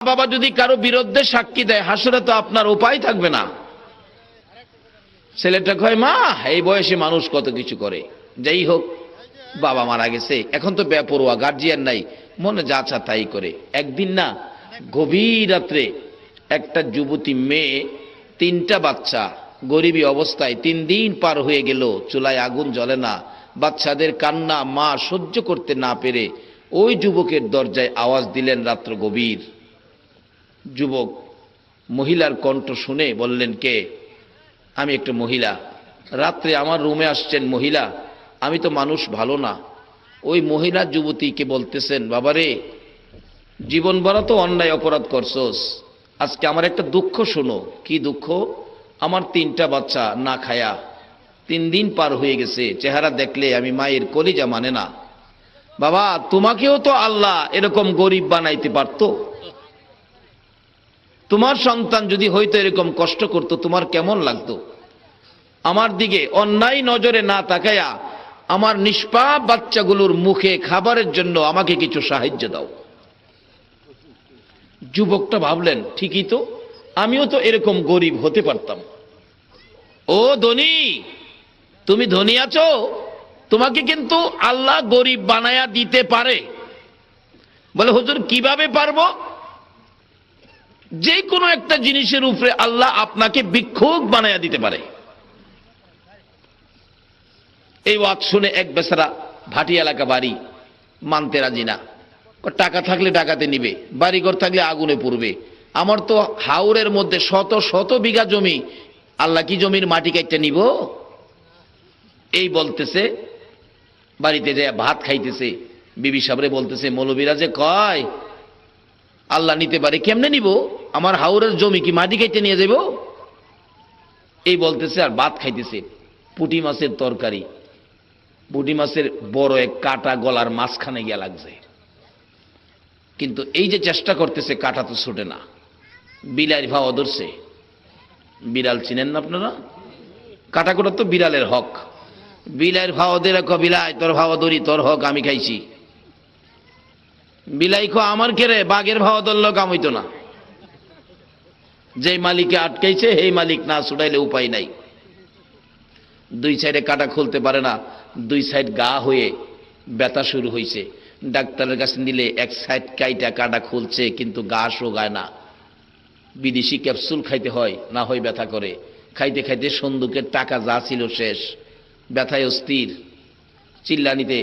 বাবা যদি কারো বিরুদ্ধে সাক্ষী দেয়, হাসরে তো আপনার উপায় থাকবে না। ছেলেটা কয়, মা এই বয়সে মানুষ কত কিছু করে, যাই হোক বাবা মারা গেছে, এখন তো বেপরোয়া, গার্জিয়ান নাই, মনে যা চা তাই করে। একদিন না গভীর রাত্রে একটা যুবতী মেয়ে, 3টা বাচ্চা, গরিবী অবস্থায়, 3 দিন পার হয়ে গেল, চুলায় আগুন জ্বলে না, বাচ্চাদের কান্না মা সহ্য করতে না পেরে ওই যুবকের দরজায় আওয়াজ দিলেন। রাত্র গভীর, যুবক মহিলার কণ্ঠ শুনে বললেন, কে? আমি একটা মহিলা, রাত্রে আমার রুমে আসছেন মহিলা, আমি তো মানুষ ভালো না। ওই মহিলা যুবতীকে বলতেছেন, বাবারে জীবন ভরা তো অন্যায় অপরাধ করছস, আজকে আমার একটা দুঃখ শোনো। কি দুঃখ? আমার 3টা বাচ্চা না খায়া 3 দিন পার হয়ে গেছে, চেহারা দেখলে আমি মায়ের কলিজা মানে না। বাবা তোমাকেও তো আল্লাহ এরকম গরিব বানাইতে পারত, তোমার সন্তান যদি হয়তো এরকম কষ্ট করত, তোমার কেমন লাগতো? আমার দিকে অন্যায় নজরে না তাকায়া আমার নিষ্পাপ বাচ্চাগুলোর মুখে খাবারের জন্য আমাকে কিছু সাহায্য দাও। যুবকটা ভাবলেন, ঠিকই তো, আমিও তো এরকম গরিব হতে পারতাম। ও ধনী, তুমি ধনী আছো, তোমাকে কিন্তু আল্লাহ গরিব বানায়া দিতে পারে। বলে, হুজুর কিভাবে পারবো? যে কোনো একটা জিনিসের উপরে আল্লাহ আপনাকে ভিক্ষুক বানায়া দিতে পারে। এই ওয়াজ শুনে এক বেচারা ভাটি এলাকা বাড়ি, মানতে রাজি না। টাকা থাকলে ডাকাতে নিবে, বাড়িঘর থাকলে আগুনে পুড়বে। আমার তো হাওরের মধ্যে শত শত বিঘা জমি, আল্লাহ কি জমির মাটি কাটতে নিব? এই বলতেছে, বাড়িতে যায় ভাত খাইতেছে, বিবি সাহেবরে বলতেছে, মৌলবীরা যে কয় আল্লাহ নিতে পারে, কেমনে নিব? আমার হাওরের জমি কি মাটি কাটতে নিয়ে যাব? এই বলতেছে আর ভাত খাইতেছে। পুঁটি মাছের তরকারি, পুঁটি মাছের বড় এক কাঁটা গলার মাঝখানে গিয়া লাগছে, কিন্তু এই যে চেষ্টা করতেছে কাঁটা তো ছুটে না। বিলাইয়ের ভাও ধরছে। বিড়াল চিনেন না আপনারা? কাঁটা কোটা তো বিড়ালের হক। বিলাইয়ের ভাও ধরে ক, বিলাই তোর ভাও ধরি, তোর হক আমি খাইছি। বিলাই ক, আমার কেরে? বাঘের ভাও ধরল কাম হইতো না। যে মালিকে আটকাইছে সেই মালিক না ছুটাইলে উপায় নাই। 2 সাইডে কাঁটা খুলতে পারে না, 2 সাইড গা হয়ে ব্যথা শুরু হয়েছে। ডাক্তারের কাছে নিলে 1 সাইড কাইটা কাঁটা খুলছে, কিন্তু গা শোগায় না। বিদেশি ক্যাপসুল খাইতে হয়, না হয় ব্যথা করে। খাইতে খাইতে সন্দুকের টাকা যা ছিল শেষ, ব্যথায় অস্থির। চিল্লানিতে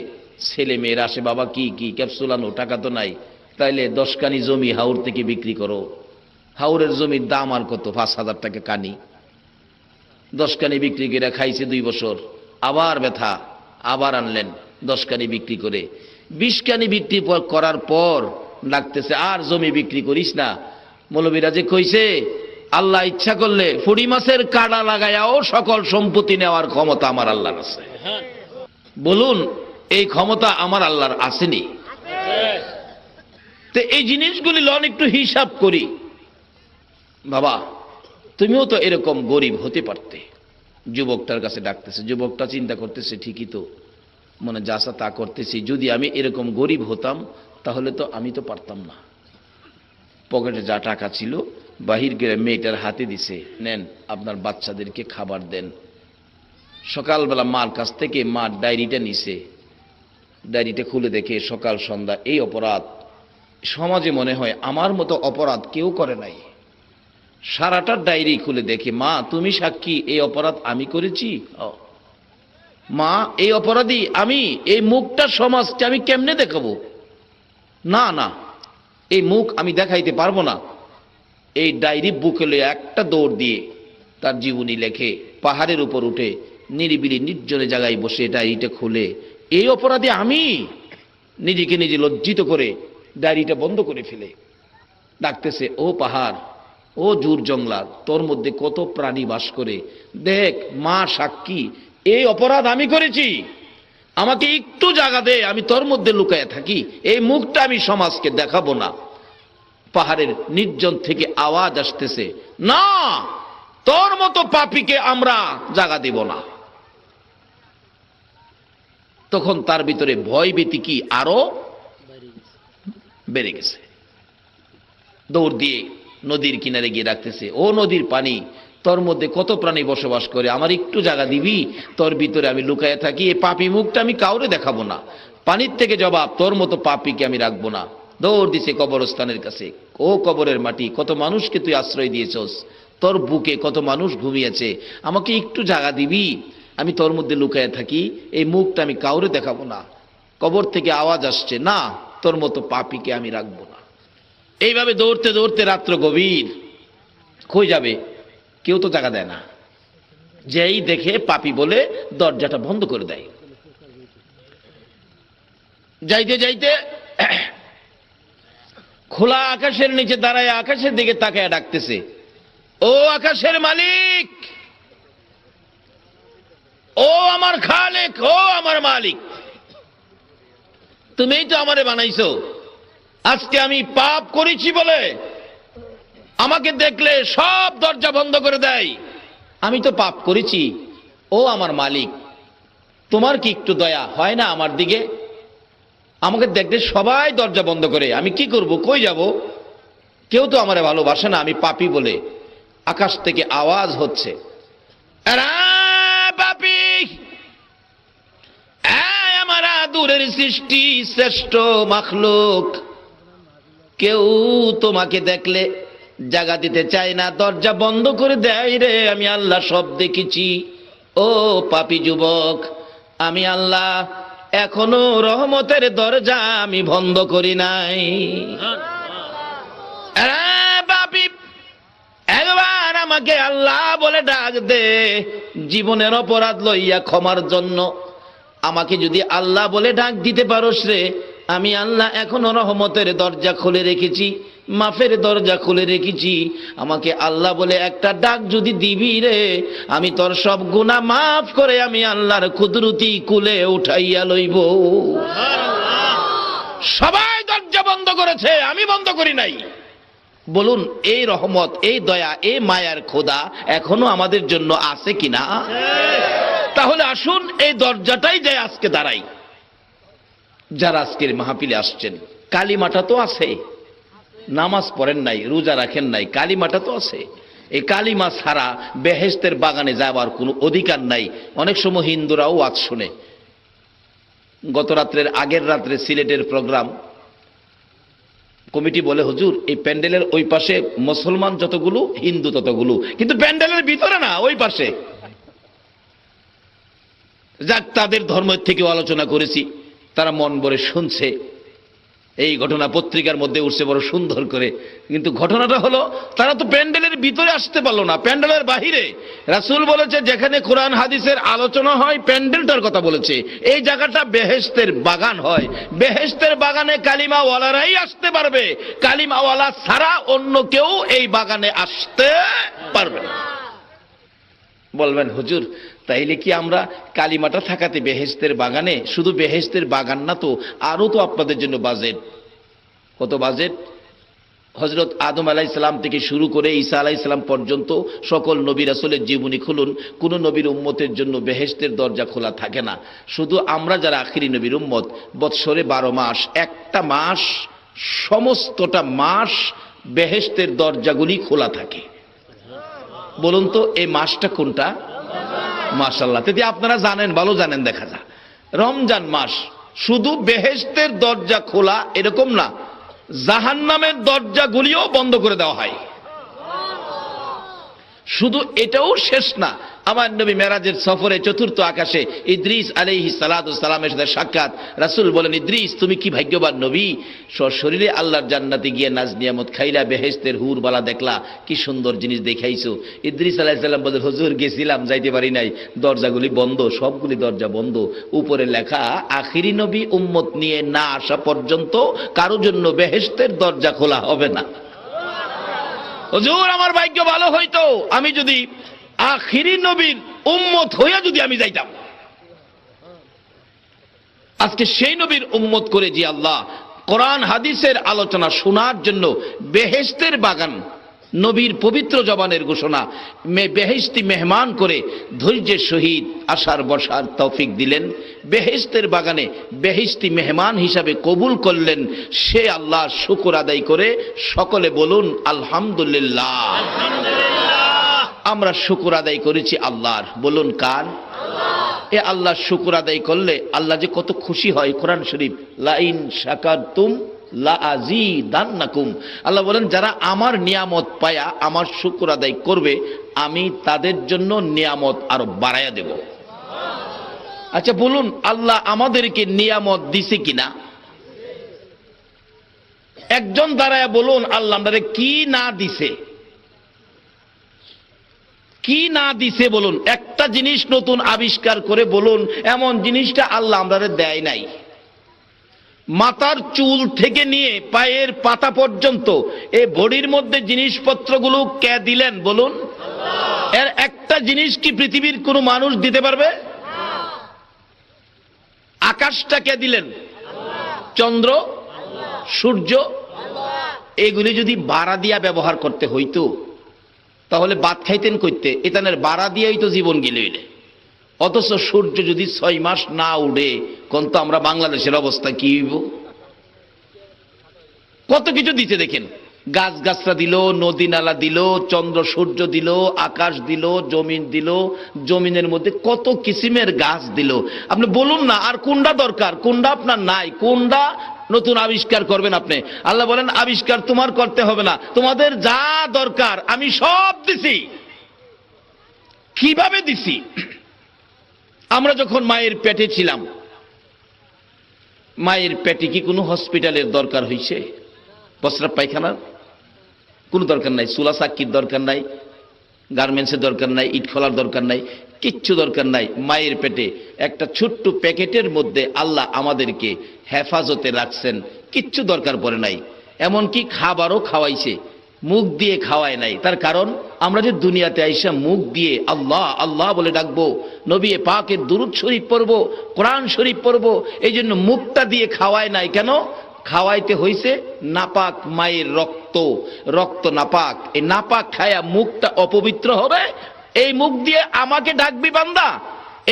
ছেলে মেয়েরা আসে, বাবা কি কি ক্যাপসুল আনো, টাকা তো নাই। তাইলে 10 কানি জমি হাওর থেকে বিক্রি করো। হাওরের জমির দাম আর কত? 5,000 টাকা কানি। 10 কানি বিক্রি করে খাইছে 2 বছর, আবার ব্যথা, আবার আনলেন 10 কানি বিক্রি করে। 20 কানি বিক্রি করার পর লাগতেছে, আর জমি বিক্রি করিস না। মৌলবীরা যে কইছে, আল্লাহ ইচ্ছা করলে ফুড়ি মাছের কাঁটা লাগায়াও সকল সম্পত্তি নেওয়ার ক্ষমতা আমার আল্লাহর আছে। বলুন, এই ক্ষমতা আমার আল্লাহর আসেনি? তো এই জিনিসগুলি লন একটু হিসাব করি। বাবা তুমিও তো এরকম গরিব হতে পারতে। যুবকটার কাছে ডাকতেছে, যুবকটা চিন্তা করতেছে, ঠিকই তো, মনে যাসা তা করতেছি, যদি আমি এরকম গরিব হতাম তাহলে তো আমি তো পারতাম না। পকেটে যা টাকা ছিল বাহির করে মেয়েটার হাতে দিছে, নেন আপনার বাচ্চাদেরকে খাবার দেন। সকালবেলা মার কাছ থেকে মা ডায়েরিটা নিছে, ডায়েরিটা খুলে দেখে সকাল সন্ধ্যা এই অপরাধ। সমাজে মনে হয় আমার মতো অপরাধ কেউ করে নাই। সারাটা ডায়েরি খুলে দেখে, মা তুমি সাক্ষী, এই অপরাধ আমি করেছি। মা এই অপরাধী আমি, এই মুখটা সমাজকে আমি কেমনে দেখাবো? না না, এই মুখ আমি দেখাইতে পারবো না। এই ডায়েরি বুকে লয়ে একটা দৌড় দিয়ে তার জীবনী লেখে, পাহাড়ের উপর উঠে নিরিবিলি নির্জনে জায়গায় বসে ডায়েরিটা খুলে, এই অপরাধী আমি, নিজেকে নিজে লজ্জিত করে ডায়েরিটা বন্ধ করে ফেলে। ডাকতেছে, ও পাহাড়, ও জুর জঙ্গলার, তোর মধ্যে কত প্রাণী বাস করে, দেখ মা সাক্ষী, এই অপরাধ আমি করেছি, আমাকে একটু জায়গা দে, আমি তোর মধ্যে লুকায় থাকি, এই মুখটা আমি সমাজকে দেখাবো না। পাহাড়ের নির্জন থেকে আওয়াজ আসতেছে, না, তোর মতো পাপীকে আমরা জায়গা দেব না। তখন তার ভিতরে ভয় ভীতি কি আরো বেড়ে গেছে। দৌড় দিয়ে নদীর কিনারে গিয়ে ডাকতেছে, ও নদীর পানি, তোর মধ্যে কত প্রাণী বসবাস করে, আমার একটু জায়গা দিবি, তোর ভিতরে আমি লুকায় থাকি, এই পাপী মুখটা আমি কাউরে দেখাবো না। পানির থেকে জবাব, তোর মতো পাপীকে আমি রাখবো না। দৌড় দিছে কবরস্থানের কাছে, ও কবরের মাটি, কত মানুষকে তুই আশ্রয় দিয়েছস, তোর বুকে কত মানুষ ঘুমিয়েছে, আমাকে একটু জায়গা দিবি, আমি তোর মধ্যে লুকায় থাকি, এই মুখটা আমি কাউরে দেখাবো না। কবর থেকে আওয়াজ আসছে, না, তোর মতো পাপীকে আমি রাখবো না। এইভাবে দৌড়তে দৌড়তে রাত্র গভীর, কই যাবে, কেউ তো জায়গা দেয় না। যেই দেখে পাপী বলে দরজাটা বন্ধ করে দেয়। যাইতে যাইতে খোলা আকাশের নিচে দাঁড়ায় আকাশের দিকে তাকায় ডাকতেছে, ও আকাশের মালিক, ও আমার খালেক, ও আমার মালিক, তুমিই তো আমারে বানাইছো, আজকে আমি পাপ করেছি বলে আমাকে দেখলে সব দরজা বন্ধ করে দেয়, আমি তো পাপ করেছি, ও আমার মালিক, তোমার কি একটু দয়া হয় না আমার দিকে? আমাকে দেখলে সবাই দরজা বন্ধ করে, আমি কি করব, কই যাব, কেউ তো আমারে ভালোবাসে না, আমি পাপী বলে। আকাশ থেকে আওয়াজ হচ্ছে, পাপী, আমার দূরের সৃষ্টি, শ্রেষ্ঠ মাখলুক, কেউ তোমাকে দেখলে জায়গা দিতে চায় না, দরজা বন্ধ করে দেয় রে, আমি আল্লাহ সব দেখেছি। ও পাপী যুবক, আমি আল্লাহ এখনো রহমতের দরজা আমি বন্ধ করি নাই। পাপী, একবার আমাকে আল্লাহ বলে ডাক দে, জীবনের অপরাধ লইয়া ক্ষমার জন্য আমাকে যদি আল্লাহ বলে ডাক দিতে পারোস রে, আমি আল্লাহ এখনো রহমতের দরজা খুলে রেখেছি, মাফের দরজা খুলে রেখেছি, আমাকে আল্লাহ বলে একটা ডাক যদি দিবি রে, আমি তোর সব গুনাহ মাফ করে আমি আল্লাহর কুদরতি কুলে উঠাইয়া লইব। সবাই দরজা বন্ধ করেছে, আমি বন্ধ করি নাই। বলুন, এই রহমত, এই দয়া, এই মায়ার খোদা এখনো আমাদের জন্য আছে কিনা? তাহলে আসুন এই দরজাটাই যায় আজকে দাঁড়াই। যারা আজকের মাহফিলে আসছেন, কালিমাটা তো আছে, নামাজ পড়েন নাই, রোজা রাখেন নাই, কালিমাটা তো আছে। এই কালিমা ছাড়া বেহেশতের বাগানে যাবার কোনো অধিকার নাই। অনেক সময় হিন্দুরাও ওয়াজ শুনে। গত রাত্রের আগের রাত্রে সিলেটের প্রোগ্রাম, কমিটি বলে, হুজুর এই প্যান্ডেলের ওই পাশে মুসলমান যতগুলো, হিন্দু ততগুলো, কিন্তু প্যান্ডেলের ভিতরে না, ওই পাশে। যাক, তাদের ধর্মের থেকেও আলোচনা করেছি, তারা মন ভরে শুনছে। এই ঘটনা পত্রিকার মধ্যে উঠছে বড় সুন্দর করে, কিন্তু ঘটনাটা হলো তারা তো প্যান্ডেলের ভিতরে আসতে পারলো না, প্যান্ডেলের বাহিরে। রাসূল বলেছে যেখানে কোরআন হাদিসের আলোচনা হয়, প্যান্ডেলটার কথা বলেছে, এই জায়গাটা বেহেশতের বাগান হয়। বেহেশতের বাগানে কালিমাওয়ালারাই আসতে পারবে, কালিমাওয়ালা ছাড়া অন্য কেউ এই বাগানে আসতে পারবে না। বলবেন, হুজুর তাইলে কি আমরা কালিমাটা থাকাতে বেহেশতের বাগানে? শুধু বেহেশতের বাগান না তো, আরো তো আপনাদের জন্য বাজেট। কত বাজেট? হযরত আদম আলাইহিস সালাম থেকে শুরু করে ঈসা আলাইহিস সালাম পর্যন্ত সকল নবী রাসূলের জীবনী খুলুন, কোন নবীর উম্মতের জন্য বেহেশতের দরজা খোলা থাকে না। শুধু আমরা যারা আখিরি নবীর উম্মত, বৎসরে 12 মাস, একটা মাস, সমস্তটা মাস বেহেশতের দরজাগুলি খোলা থাকে। বলুন তো এই মাসটা কোনটা? মাশাআল্লাহ, যদি আপনারা জানেন, ভালো জানেন, দেখা যায় রমজান মাস। শুধু বেহেশতের দরজা খোলা এরকম না, জাহান্নামের দরজাগুলিও বন্ধ করে দেওয়া হয়। শুধু এটাও শেষ না, আমার নবী মেরাজের সফরে চতুর্থ আকাশে ইদ্রিস আলাইহিস সালাতু সালামের সাথে সাক্ষাৎ। রাসূল বলেন, ইদ্রিস তুমি কি ভাগ্যবান নবী, সশরীরে আল্লাহর জান্নাতে গিয়ে নাজ নিয়ামত খাইলা, বেহেশতের হুর বালা দেখলা, কি সুন্দর জিনিস দেখাইছো। ইদ্রিস আলাইহিস সালাম বলেন, হুজুর গেছিলাম, যাইতে পারি নাই, দরজাগুলি বন্ধ, সবগুলি দরজা বন্ধ। উপরে লেখা, আখিরি নবী উম্মত নিয়ে না আসা পর্যন্ত কারো জন্য বেহেশতের দরজা খোলা হবে না। হুজুর আমার ভাগ্য ভালো হইতো, আমি যদি আখিরি নবীর উম্মত হইয়া যদি আমি যাইতাম। আজকে সেই নবীর উম্মত করে যে আল্লাহ কোরআন হাদিসের আলোচনা শোনার জন্য বেহেশতের বাগান নবীর পবিত্র জবানের ঘোষণা, বেহেশতি মেহমান করে ধৈর্যের সহিত আসার বসার তৌফিক দিলেন, বেহেশতের বাগানে বেহেশতি মেহমান হিসাবে কবুল করলেন। সে আল্লাহ শুকর আদায় করে সকলে বলুন আলহামদুলিল্লাহ। আমরা শুকর আদায় করেছি আল্লাহর, বলুন কার? এ আল্লাহ শুকর আদায় করলে আল্লাহ যে কত খুশি হয়। কোরআন শরীফ, লাইন শাকারতুম লাআযীদান্নাকুম, আল্লাহ বলেন যারা আমার নিয়ামত পায়া আমার শুকর আদায় করবে আমি তাদের জন্য নিয়ামত আরো বাড়ায়া দেব। আচ্ছা বলুন, আল্লাহ আমাদেরকে নিয়ামত দিছে কিনা? একজন দাঁড়ায় বলুন আল্লাহ আমাদের কি না দিছে, কি না দিছে বলুন। একটা জিনিস নতুন আবিষ্কার করে বলুন এমন জিনিসটা আল্লাহ আমাদের দেয় নাই। মাথার চুল থেকে নিয়ে পায়ের পাতা পর্যন্ত এই বডির মধ্যে জিনিসপত্রগুলো কে দিলেন বলুন? এর একটা জিনিস কি পৃথিবীর কোনো মানুষ দিতে পারবে? আকাশটা কে দিলেন? চন্দ্র, সূর্য, এগুলি যদি বাড়া দিয়া ব্যবহার করতে হইতো তাহলে ভাত খাইতেন কইতে, এতানের বাড়া দিয়াই তো জীবন গিলে। অথচ সূর্য যদি 6 মাস না উঠে কোন তো আমরা বাংলাদেশের অবস্থা কি হইব? কত কিছু দিতে দেখেন, গাছ গাছরা দিল, নদী নালা দিল, চন্দ্র সূর্য দিল, আকাশ দিল, জমিন দিল, জমিনের মধ্যে কত কিসিমের গাছ দিল। আপনি বলুন না আর কোনটা দরকার? কোনটা আপনার নাই? কোনটা নতুন আবিষ্কার করবেন আপনি? আল্লাহ বলেন আবিষ্কার তোমার করতে হবে না, তোমাদের যা দরকার আমি সব দিছি। কিভাবে দিছি? আমরা যখন মায়ের পেটে ছিলাম, মায়ের পেটে কি কোনো হসপিটালের দরকার হয়েছে? প্রস্রাব পায়খানার কোনো দরকার নাই, চুলা চাক্কির দরকার নাই, গার্মেন্টসের দরকার নাই, ইট খোলার দরকার নাই, কিচ্ছু দরকার নাই। মায়ের পেটে একটা ছোট্ট প্যাকেটের মধ্যে আল্লাহ আমাদেরকে হেফাজতে রাখছেন, কিচ্ছু দরকার পড়ে নাই। এমনকি খাবারও খাওয়াইছে, মুখ দিয়ে খাওয়ায় নাই। তার কারণ আমরা যে দুনিয়াতে আইসা মুখ দিয়ে আল্লাহ আল্লাহ বলে ডাকবো, নবী পাকের দুরূদ শরীফ পড়বো, কোরআন শরীফ পড়বো, এই জন্য মুখটা দিয়ে খাওয়ায় নাই। কেন খাওয়াইতে হইছে? নাপাক মায়ের রক্ত, রক্ত নাপাক, এই নাপাক খায়া মুখটা অপবিত্র হবে। এই মুখ দিয়ে আমাকে ডাকবি বান্দা,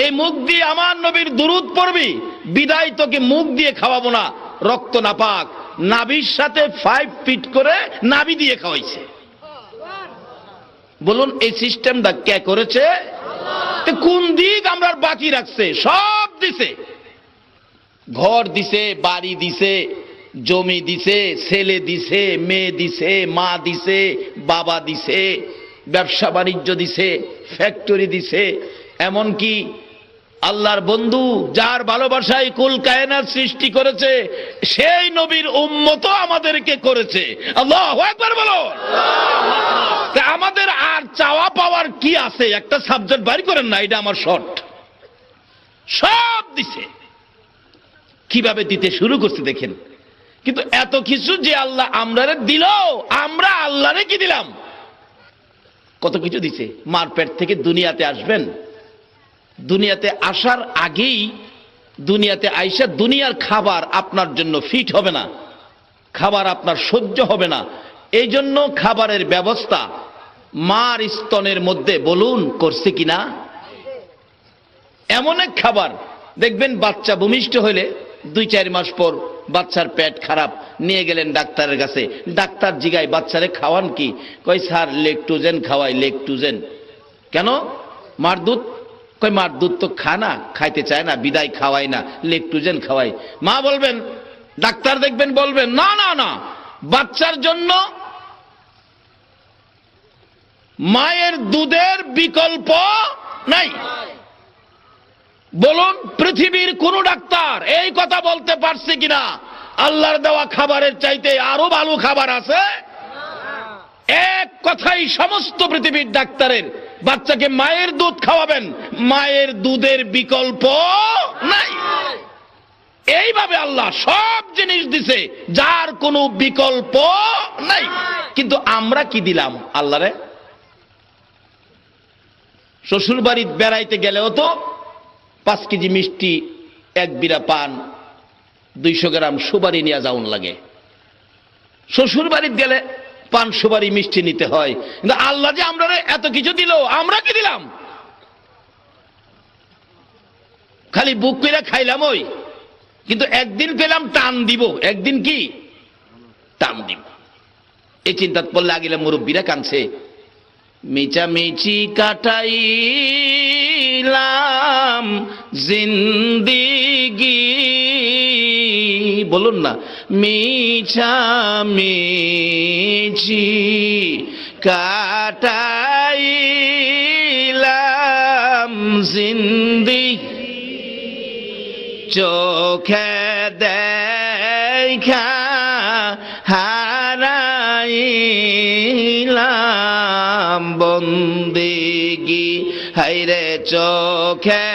এই মুখ দিয়ে আমার নবীর দুরূদ পড়বি, বিদায় তোকে মুখ দিয়ে খাওয়াবো না, রক্ত নাপাক। নাভির সাথে 5 ফিট করে নাভি দিয়ে খাওয়াইছে। বলুন এই সিস্টেমটা কে করেছে? কোন দিক আমরা বাকি রাখছে? সব দিছে, ঘর দিছে, বাড়ি দিছে, জমি দিছে, ছেলে দিছে, মেয়ে দিছে, মা দিছে, বাবা দিছে, ব্যবসা বাণিজ্য দিছে, ফ্যাক্টরি দিছে। এমনকি আল্লাহর বন্ধু যার ভালোবাসায় কুল কায়নাত সৃষ্টি করেছে সেই নবীর উম্মত আমাদেরকে করেছে। আল্লাহু আকবার বলো। তা আমাদের আর চাওয়া পাওয়ার কি আছে? একটা সাবজেক্ট বাড়ি করেন না, এটা আমার শর্ট। সব দিছে। কিভাবে দিতে শুরু করছে দেখেন। কিন্তু এত কিছু যে আল্লাহ আমরারে দিল, আমরা আল্লাহরে কি দিলাম? কত কিছু দিছে। মার পেট থেকে দুনিয়াতে আসবেন, দুনিয়াতে আসার আগেই দুনিয়াতে আইসা দুনিয়ার খাবার আপনার জন্য ফিট হবে না, খাবার আপনার সহ্য হবে না। এই জন্য খাবারের ব্যবস্থা মার স্তনের মধ্যে বলুন করছে কিনা? এমন এক খাবার দেখবেন বাচ্চা ভূমিষ্ঠ হলে 2-4 মাস পর বাচ্চার পেট খারাপ, নিয়ে গেলেন ডাক্তারের কাছে, ডাক্তার জিগায় বাচ্চারে খাওয়ান কি? কয় স্যার লেকটোজেন খাওয়াই। লেকটোজেন কেন? মার দুধ। কয় মার দুধ তো খানা খাইতে চায় না, বিদায় খাওয়াই না, লেকটোজেন খাওয়াই। মা বলবেন, ডাক্তার দেখবেন বলবেন না না না, বাচ্চার জন্য মায়ের দুধের বিকল্প নাই। বলুন পৃথিবীর কোন ডাক্তার এই কথা বলতে পারছে কিনা আল্লাহর দেওয়া খাবারের চাইতে আরো ভালো খাবার আছে? এক কথাই সমস্ত পৃথিবীর ডাক্তারের, বাচ্চাকে মায়ের দুধ খাওয়াবেন, মায়ের দুধের বিকল্প নাই। এইভাবে আল্লাহ সব জিনিস দিছে যার কোনো বিকল্প নাই। কিন্তু আমরা কি দিলাম আল্লাহরে? শ্বশুর বাড়ি বেড়াইতে গেলেও তো 5 কেজি মিষ্টি, 1 বিড়া পান, 200 গ্রাম সুপারি নিয়ে যাওন লাগে। শ্বশুর বাড়িতে গেলে পান সুপারি মিষ্টি নিতে হয়। কিন্তু আল্লাহ যে আমরা এত কিছু দিল, আমরা কি দিলাম? খালি বুক করে খাইলাম ওই, কিন্তু একদিন পেলাম টান দিব, একদিন কি টান দিব। এই চিন্তা করলে আগিলে মুরব্বীরা কাঁদছে, মিচামিচি কাটাইলাম জিন্দিগি, বলুন না, মিছামিছি কাটাইলাম জিন্দিগি, চোখে দেখা হারাইলাম বন্দিগি, হাইরে চোখে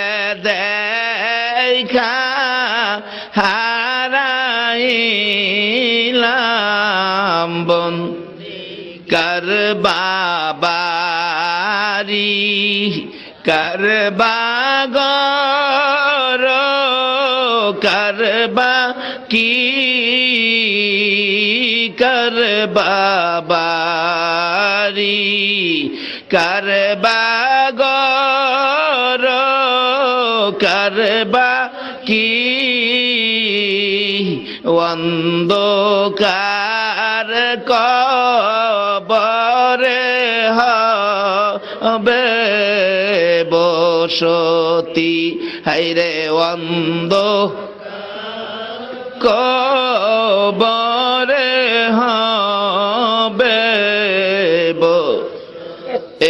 দেখা হারাইলাম বন্দিগি। কার বাবারি কারবাগর করবা কি করবাবারি করবাগর করবা কি অন্ধকার কবরে হবে বসতি, হাইরে অন্ধ কবরে হবে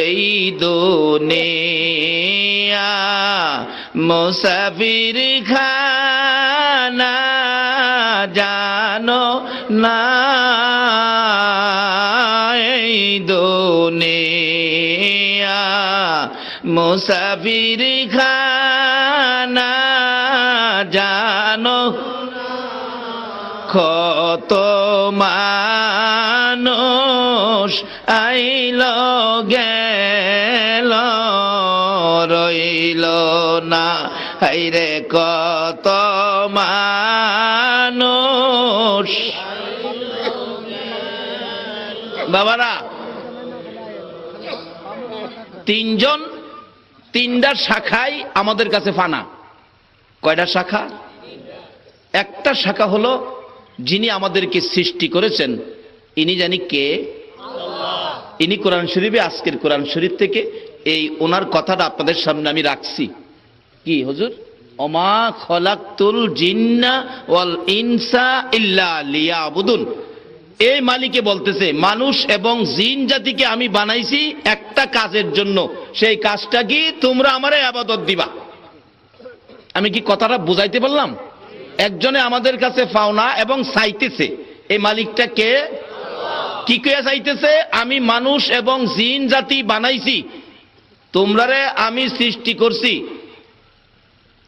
এই দুনিয়া মুসাফির খানা জানো না, এই দুনিয়া মুসাফির খানা জানো, কত মানুষ আইল গেল রইল না, হাইরে কত মানুষ। বাবারা, তিনজন তিনটা শাখায় আমাদের কাছে ফানা। কয়টা শাখা? একটা শাখা হলো যিনি আমাদেরকে সৃষ্টি করেছেন, ইনি জানি কে? ইনি কোরআন শরীফে, আজকের কোরআন শরীফ থেকে এই ওনার কথাটা আপনাদের সামনে আমি রাখছি। কি হুজুর? ওমা খলাকতুল জিন্না ওয়াল ইনসা ইল্লা লিয়াবুদুন। এই মালিকে বলতেছে মানুষ এবং জিন জাতিকে আমি বানাইছি একটা কাজের জন্য, সেই কাজটা কি? তোমরা আমারে ইবাদত দিবা। আমি কি কথাটা বুঝাইতে পারলাম? একজনে আমাদের কাছে পাওনা এবং চাইতেছে, এই মালিকটা কে? কি কে চাইতেছে? আমি মানুষ এবং জিন জাতি বানাইছি, তোমরারে আমি সৃষ্টি করছি,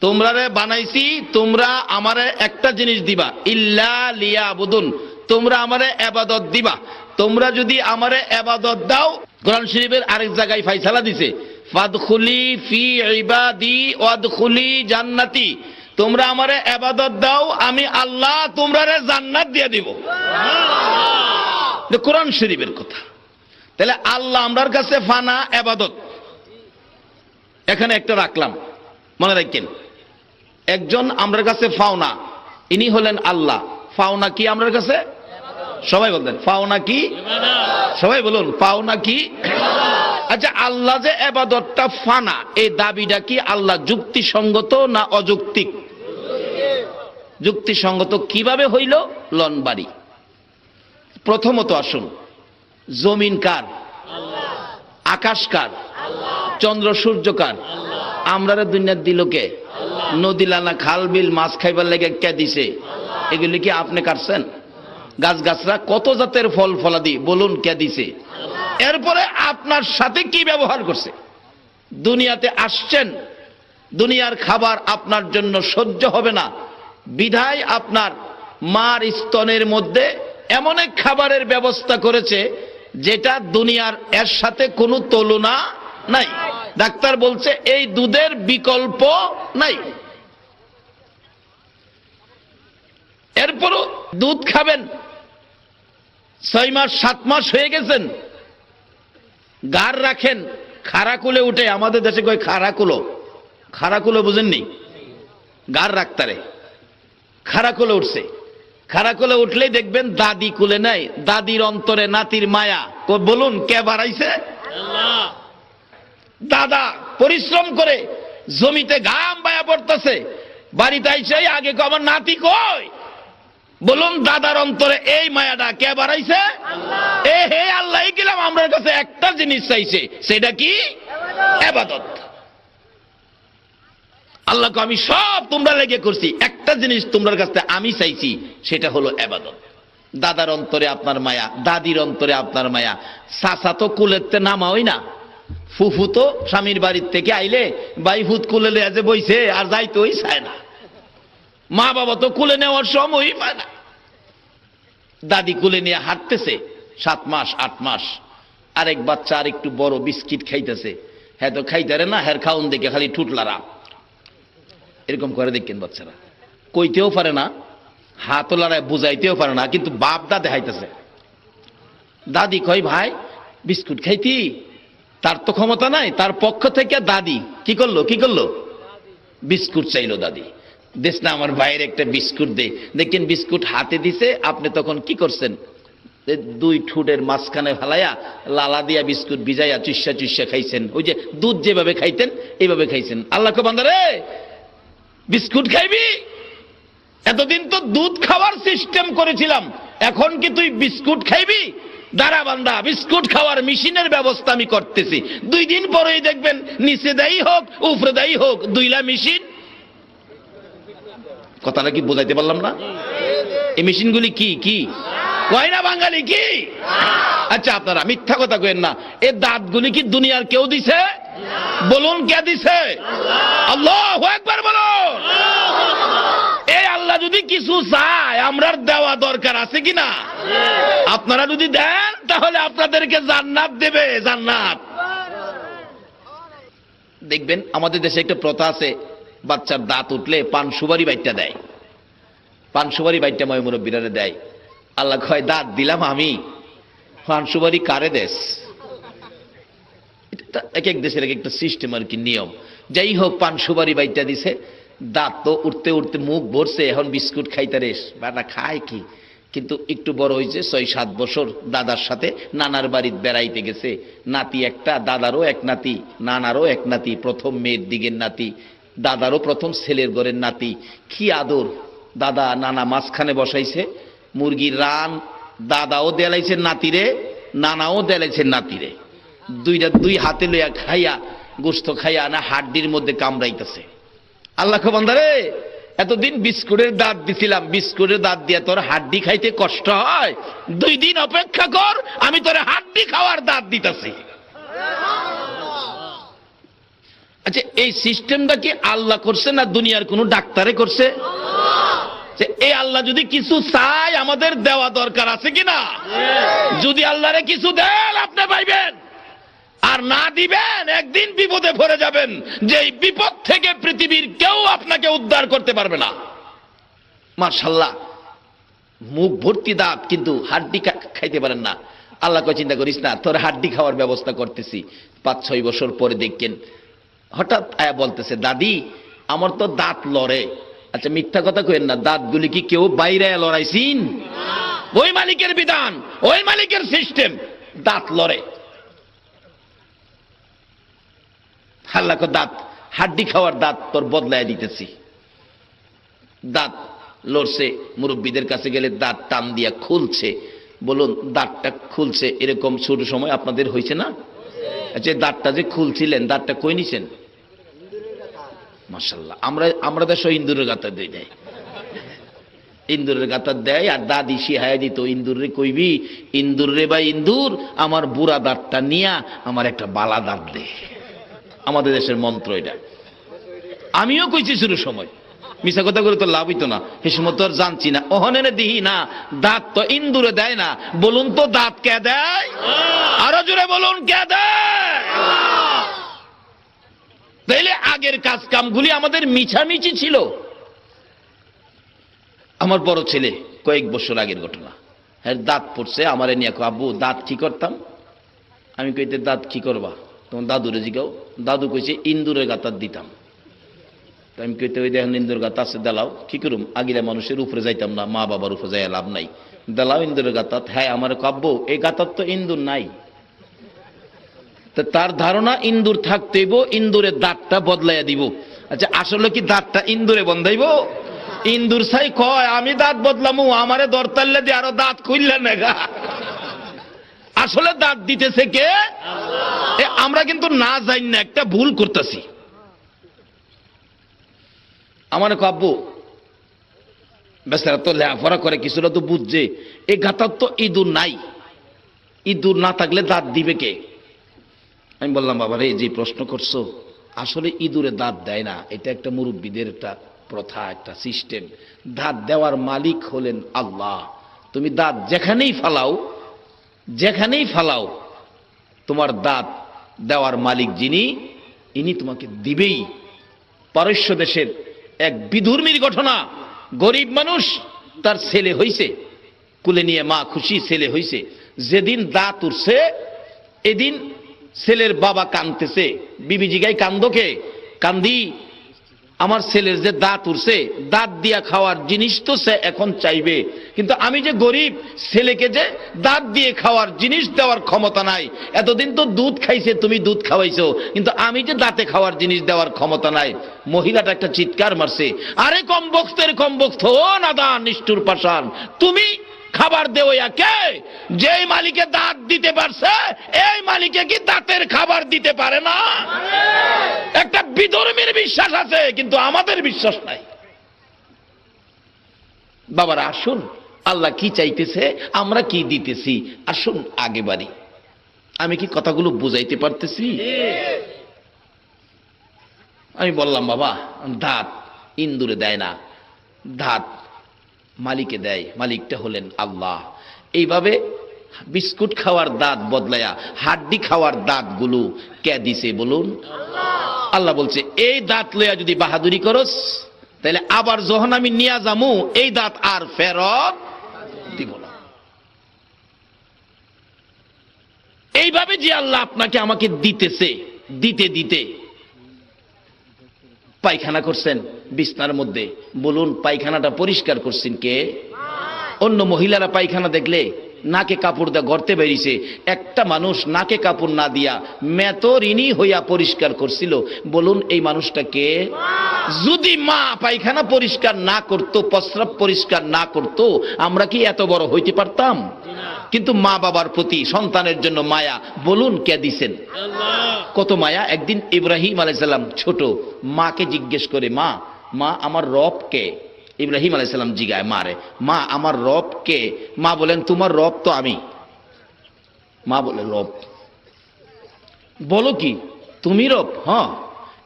তোমরারে বানাইছি, তোমরা আমারে একটা জিনিস দিবা, ইল্লা লিয়াবুদুন, তোমরা আমারে ইবাদত দিবা। তোমরা যদি আমারে ইবাদত দাও, কোরআন শরীফের আরেক জায়গায় ফয়সালা দিছে, ফাদখুলি ফি ইবাদি ওয়াদখুলি জান্নাতি, তোমরা আমারে ইবাদত দাও, আমি আল্লাহ তোমরারে জান্নাত দিয়ে দিব। কোরআন শরীফের কথা। তাহলে আল্লাহ আমরার কাছে ফানা, ইবাদত। এখানে একটা রাখলাম, মনে রাখেন, একজন আমরার কাছে ফাওনা, ইনি হলেন আল্লাহ। ফাওনা কি আমরার কাছে? সবাই বলতেন ফাওনা কি? সবাই বলুন ফাওনা কি? আচ্ছা, আল্লাহ যে ইবাদতটা ফানা, এই দাবিটা কি আল্লাহ যুক্তিসঙ্গত না অযৌক্তিক? যুক্তিসঙ্গত। কিভাবে হইল? লনবাড়ি। প্রথমত আসুন, জমিন কার? আকাশ কার? চন্দ্র সূর্য কার? আমরারে দুনিয়ার দিল কে? নদী লানা খাল বিল মাছ খাইবার লেগে কে দিছে? এগুলি কি আপনি কাটছেন? গাছ গাছরা কত জাতের ফল ফলাদি, বলুন কে দিছে? এরপরে আপনার সাথে কি ব্যবহার করছে? দুনিয়াতে আসছেন, দুনিয়ার খাবার আপনার জন্য সহ্য হবে না, বিধায় আপনার মার স্তনের মধ্যে এমন এক খাবারের ব্যবস্থা করেছে যেটা দুনিয়ার এর সাথে কোনো তুলনা নাই। ডাক্তার বলছে এই দুধের বিকল্প নাই। এরপরও দুধ খাবেন, 6 মাস 7 মাস হয়ে গেছেন, গাড় রাখেন, খাড়াকুলে উঠে, আমাদের দেশে কই খাড়াকুলো, খাড়াকুলো বুঝেননি, গাড় রাখতারে, খাড়াকুলে উঠছে। খাড়াকুলে উঠলেই দেখবেন দাদি কুলে নাই, দাদির অন্তরে নাতির মায়া। বলুন কে বাড়াইছে? দাদা পরিশ্রম করে জমিতে ঘাম বায়া পড়তেছে, বাড়িতে আইসে আগে আমার নাতি কই। বলুন দাদার অন্তরে এই মায়াটা কে বাড়াইছে? এ হে আল্লাহ গেলাম, আমরা কাছে একটা জিনিস চাইছে, সেটা কি? ইবাদত। আল্লাহকে আমি সব তোমরা লেগে করছি, একটা জিনিস তোমার কাছে আমি চাইছি, সেটা হলো ইবাদত। দাদার অন্তরে আপনার মায়া, দাদির অন্তরে আপনার মায়া। চাচা তো কুলেতে নামাওই না, ফুফু তো স্বামীর বাড়ির থেকে আইলে বাইফুত কুলে লিয়ে যে বইছে আর যাইতেই চায় না। মা বাবা তো কুলে নেওয়ার সময়ই পায় না। দাদি কুলে নিয়ে হাঁটতেছে 7 মাস 8 মাস, আরেক বাচ্চা আর একটু বড় বিস্কিট খাইতেছে, হ্যাঁ তো খাইতারে না, হ্যাঁ খাউন দেখে খালি ঠুটলারা এরকম করে দেখেন। বাচ্চারা কইতেও পারে না, হাতও লড়ায় বুঝাইতেও পারে না, কিন্তু বাপ দা দেখাইতেছে। দাদি কয় ভাই বিস্কুট খাইতি, তার তো ক্ষমতা নাই, তার পক্ষ থেকে দাদি কি করলো বিস্কুট চাইলো। দাদি দেশ না আমার ভাইয়ের একটা বিস্কুট দে। দেখেন বিস্কুট হাতে দিছে, আপনি তখন কি করছেন? 2 ঠুটের মাঝখানে ফেলাইয়া লালা দিয়া বিস্কুট ভিজাইয়া চুষা চুষা খাইছেন। ওই যে দুধ যেভাবে খাইতেন এইভাবে খাইছেন। আল্লাহ কো বান্দা রে বিস্কুট খাইবি? এতদিন তো দুধ খাওয়ার সিস্টেম করেছিলাম, এখন কি তুই বিস্কুট খাইবি? দাঁড়া বান্দা, বিস্কুট খাওয়ার মেশিনের ব্যবস্থা আমি করতেছি। 2 দিন পরেই দেখবেন নিচে দায়ী হোক উপরে দায়ী হোক, 2লা মেশিন। কথাটা কি বোঝাইতে পারলাম না? এই মেশিনগুলি কি কি কয় না বাঙালি কি? আচ্ছা আপনারা মিথ্যা কথা কইেন না, এই দাঁতগুলি কি দুনিয়ার কেউ দিছে? বলুন কে দিছে? আল্লাহু আকবার বলুন। এই আল্লাহ যদি কিছু চায় আমরার দেওয়া দরকার আছে কিনা? আপনারা যদি দেন তাহলে আপনাদেরকে জান্নাত দেবে, জান্নাত। দেখবেন আমাদের দেশে একটা প্রথা আছে, বাচ্চার দাঁত উঠলে পান সুপারি বাইটটা দেয়, পান সুপারি বাইটটা ময় মুরব্বীরা দেয়। আল্লাহ কয় দাঁত দিলাম আমি, পান সুপারি কারে দেশ? এক এক দেশের এক একটা সিস্টেম আর কি, নিয়ম। যাই হোক পান সুপারি বাইটটা দিছে, দাঁত তো উঠতে উঠতে মুখ ভরছে, এখন বিস্কুট খাইতে রেস বাটা খায় কি। কিন্তু একটু বড় হয়েছে, 6-7 বছর দাদার সাথে নানার বাড়িতে বেড়াইতে গেছে। নাতি একটা, দাদারও এক নাতি, নানারও এক নাতি, প্রথম মেয়ের দিকের নাতি, দাদারও প্রথম ছেলের ঘরের নাতি। কি আদর! দাদা নানা মাঝখানে বসাইছে, মুরগির রান দাদাও দেলাইছে নাতিরে, নানাও দেলাইছে নাতিরে। 2 হাতে লইয়া খাইয়া গোস্ত খাইয়া না হাড্ডির মধ্যে কামড়াইতেছে। আল্লাহ বান্দারে এতদিন বিস্কুটের দাঁত দিছিলাম, বিস্কুটের দাঁত দিয়া তোর হাড্ডি খাইতে কষ্ট হয়? 2 দিন অপেক্ষা কর, আমি তোর হাড্ডি খাওয়ার দাঁত দিতেছি। আচ্ছা এই সিস্টেমটা কি আল্লাহ করছে না দুনিয়ার কোন ডাক্তারে করছে? এই আল্লাহ যদি কিছু চায় আমাদের দেওয়া দরকার আছে কিনা? যদি আল্লাহরে কিছু দেন আপনি পাইবেন, আর না দিবেন একদিন বিপদে পড়ে যাবেন, যে এই বিপদ থেকে পৃথিবীর কেউ আপনাকে উদ্ধার করতে পারবে না। মাশাআল্লাহ মুখ ভর্তি দাঁত কিন্তু হাড্ডি খাইতে পারেন না। আল্লাহ কয় চিন্তা করিস না, তোর হাড্ডি খাওয়ার ব্যবস্থা করতেছি। 5-6 বছর পরে দেখেন হঠাৎ আয়া বলতেছে দাদি আমার তো দাঁত লড়ে। আচ্ছা মিথ্যা কথা কইেন না, দাঁতগুলি কি কেউ বাইরে লড়াইছিন? ওই মালিকের বিধান, ওই মালিকের সিস্টেম, দাঁত লড়ে। আল্লাহ কয় দাঁত হাড্ডি খাওয়ার দাঁত তোর বদলায় দিতেছি। দাঁত লড়ছে, মুরব্বীদের কাছে গেলে দাঁত টান দিয়া খুলছে। বলুন দাঁতটা খুলছে এরকম ছোট সময় আপনাদের হয়েছে না? আচ্ছা দাঁতটা যে খুলছিলেন দাঁতটা কই নিছেন? মাশাআল্লাহ আমরা দেশে ইন্দুরের গাতা দেয়, ইন্দুরের গাতা দেয়। আর দাদি শিহায় দিত ইন্দুর রে কইবি ইন্দুর রে বা ইন্দুর আমার বুড়া দাঁতটা নিয়া আমার একটা বালা দাঁত দে। আমাদের দেশের মন্ত্র এটা। আমিও কইছি শুরু সময়, মিছা কথা করে তো লাভ হইতো না, সে সময় তো আর জানছি না। ওহনে দিহি না দাঁত তো ইন্দুরে দেয় না। বলুন তো দাঁত কে দেয়? আরো জোরে বলুন কে দেয়? তাইলে আগের কাজ কামগুলি আমাদের মিছামিছি ছিল। আমার বড় ছেলে কয়েক বছর আগের ঘটনা, হ্যাঁ দাঁত পড়ছে, আমারে নিয়ে কো আব্বু দাঁত কি করতাম? আমি কইতে দাঁত কি করবা? তখন দাদুরে জিগাও। দাদু কইছে ইন্দুরের গাতার দিতাম। আমি কইতে ওই দেখেন ইন্দুর গাতা আছে, দেলাও। কি করুম, আগিলা মানুষের উপরে যাইতাম না, মা বাবার উপরে যাই লাভ নাই, দেলাও ইন্দুরের গাতাত। হ্যাঁ আমার কাব্য এই গাতার তো ইন্দুর নাই। তার ধারণা ইন্দুর থাকতেইব, ইন্দুরের দাঁতটা বদলাইয়া দিব। আচ্ছা আসলে কি দাঁতটা ইন্দুরে বন্ধাইব? ইন্দুর সাই কয় আমি দাঁত বদলামু, আমারে দরতাল্লে দিয়ে আরো দাঁত খুললেন না। আসলে দাঁত দিতেছে কে? আমরা কিন্তু না জানি না, একটা ভুল করতেছি। আমার কাব্য বেচারা তো লেখাপড়া করে, কিছুটা তো বুঝছে। এই গাতার তো ইঁদুর নাই, ইঁদুর না থাকলে দাঁত দিবে কে? আমি বললাম বাবা রে, যে প্রশ্ন করছো, আসলে ইঁদুরে দাঁত দেয় না, এটা একটা মুরব্বীদের একটা প্রথা, একটা সিস্টেম। দাঁত দেওয়ার মালিক হলেন আল্লাহ। তুমি দাঁত যেখানেই ফালাও, যেখানেই ফালাও, তোমার দাঁত দেওয়ার মালিক যিনি, ইনি তোমাকে দিবেই। পারস্য দেশের এক বিধর্মীর ঘটনা। গরিব মানুষ, তার ছেলে হইছে, কুলে নিয়ে মা খুশি, ছেলে হইছে। যেদিন দাঁত উঠছে এদিন ছেলের বাবা কাঁদতেছে। বিবি জিগাই কান্দো কে? কান্দি আমার ছেলের যে দাঁত উঠছে, দাঁত দিয়া খাওয়ার জিনিস তো সে এখন চাইবে, কিন্তু আমি যে গরিব, ছেলেকে যে দাঁত দিয়ে খাওয়ার জিনিস দেওয়ার ক্ষমতা নাই। এতদিন তো দুধ খাইছে, তুমি দুধ খাওয়াইছো, কিন্তু আমি যে দাঁতে খাওয়ার জিনিস দেওয়ার ক্ষমতা নাই। মহিলাটা একটা চিৎকার মারছে, আরে কম বক্তের কম বক্ত, ও নাদান নিষ্ঠুর পাষাণ, তুমি খাবার দেও কে? যেই মালিকে দাঁত দিতে পারছে, এই মালিকে কি দাঁতের খাবার দিতে পারে না? একটা বিধর্মীর বিশ্বাস আছে, কিন্তু আমাদের বিশ্বাস নাই। বাবারা আসুন, আল্লাহ কি চাইতেছে, আমরা কি দিতেছি, আসুন আগে বাড়ি। আমি কি কথাগুলো বুঝাইতে পারতেছি? আমি বললাম বাবা দাঁত ইন্দুরে দেয় না, দাঁত মালিকে দেয়, মালিকটা হলেন আল্লাহ। এইভাবে বিস্কুট খাওয়ার দাঁত বদলায়া হাড্ডি খাওয়ার দাঁতগুলো কে দিছে বলুন? আল্লাহ বলছে এই দাঁত লইয়া যদি বাহাদুরি করস, তাহলে আবার যখন আমি নিয়া যামু, এই দাঁত আর ফেরত দিব না। এইভাবে যে আল্লাহ আপনাকে আমাকে দিতেছে, দিতে দিতে পায়খানা করছেন বিছনার মধ্যে, বলুন পায়খানাটা পরিষ্কার করছেন কে? অন্য মহিলারা পায়খানা দেখলে নাকে কাপড় দিয়ে গর্তে বেরিয়েছে, একটা মানুষ নাকে কাপড় না দিয়া মেতরিনী হইয়া পরিষ্কার করছিল, বলুন এই মানুষটা কে? যদি মা পায়খানা পরিষ্কার না করত, প্রস্রাব পরিষ্কার না করত, আমরা কি এত বড় হইতে পারতাম? কিন্তু মা বাবার প্রতি সন্তানের জন্য মায়া, বলুন কে দিছেন? কত মায়া। একদিন ইব্রাহিম আলাইহিস সালাম ছোট, মাকে জিজ্ঞেস করে, মা মা আমার রব কে? ইব্রাহিম আলাইহিস সালাম জিগায় মারে, মা আমার রব কে? মা বলেন তোমার রব তো আমি। মা বলে রব? বলো কি তুমি রব? হ্যাঁ,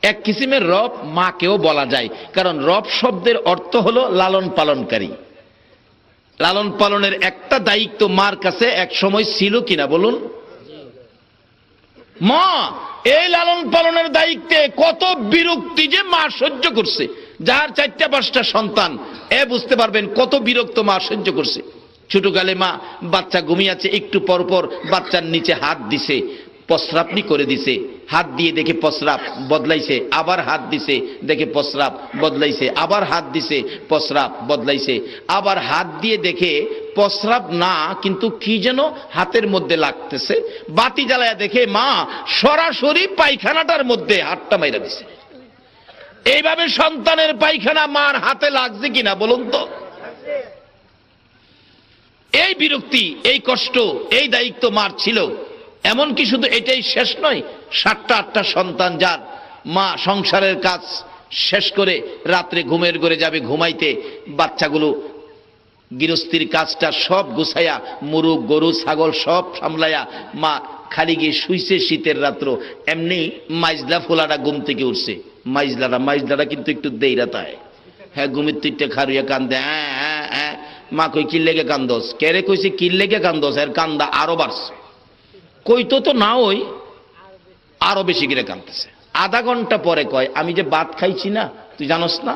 এক কিসিমের রব মাকেও বলা যায়, কারণ রব শব্দের অর্থ হলো লালন পালনকারী। লালন পালনের একটা দায়িত্ব মার কাছে এক সময় ছিল কিনা বলুন? মা এই লালন পালনের দায়িত্বে কত বিরক্তি যে মা সহ্য করছে। যার 4-5টা সন্তান, এ বুঝতে পারবেন কত বিরক্ত মা সহ্য করছে। ছোটকালে মা বাচ্চা ঘুমিয়েছে, একটু পর পর বাচ্চার নিচে হাত দিছে, প্রস্রাবনি করে দিছে, হাত দিয়ে দেখে প্রস্রাব বদলাইছে, আবার হাত দিছে দেখে প্রস্রাব বদলাইছে, আবার হাত দিছে প্রস্রাব বদলাইছে, আবার হাত দিয়ে দেখে প্রস্রাব না, কিন্তু কি যেন হাতের মধ্যে লাগতেছে। বাতি জ্বালায়া দেখে মা সরাসরি পায়খানাটার মধ্যে হাতটা মাইরা দিছে। এইভাবে সন্তানের পায়খানা মার হাতে লাগছে কিনা বলুন তো? এই বিরক্তি, এই কষ্ট, এই দায়িত্ব মার ছিল। এমনকি শুধু এটাই শেষ নয়, 7টা-8টা সন্তান, যার মা সংসারের কাজ শেষ করে রাত্রে ঘুমের ঘরে যাবে ঘুমাইতে, বাচ্চাগুলো গৃহস্থির কাজটা সব গুছাইয়া, মুরগ গরু ছাগল সব সামলাইয়া মা খালি গিয়ে শুইছে শীতের রাত্র। এমনি মাইজলা ফোলাটা ঘুম থেকে উঠছে, মাইজলাটা কিন্তু একটু দেইরাতায়, হ্যাঁ ঘুমের তুইটা খারুইয়া কান্দে, হ্যাঁ। মা কই কি লেগে কান্দস? কেরে কইছে কি লেগে কান্দস? এর কান্দা আরো বাড়ছে। কইতো তো না, ওই আরো বেশি করে কাঁদতেছে। আধা ঘন্টা পরে কয় আমি যে ভাত খাইছি না, তুই জানোস না?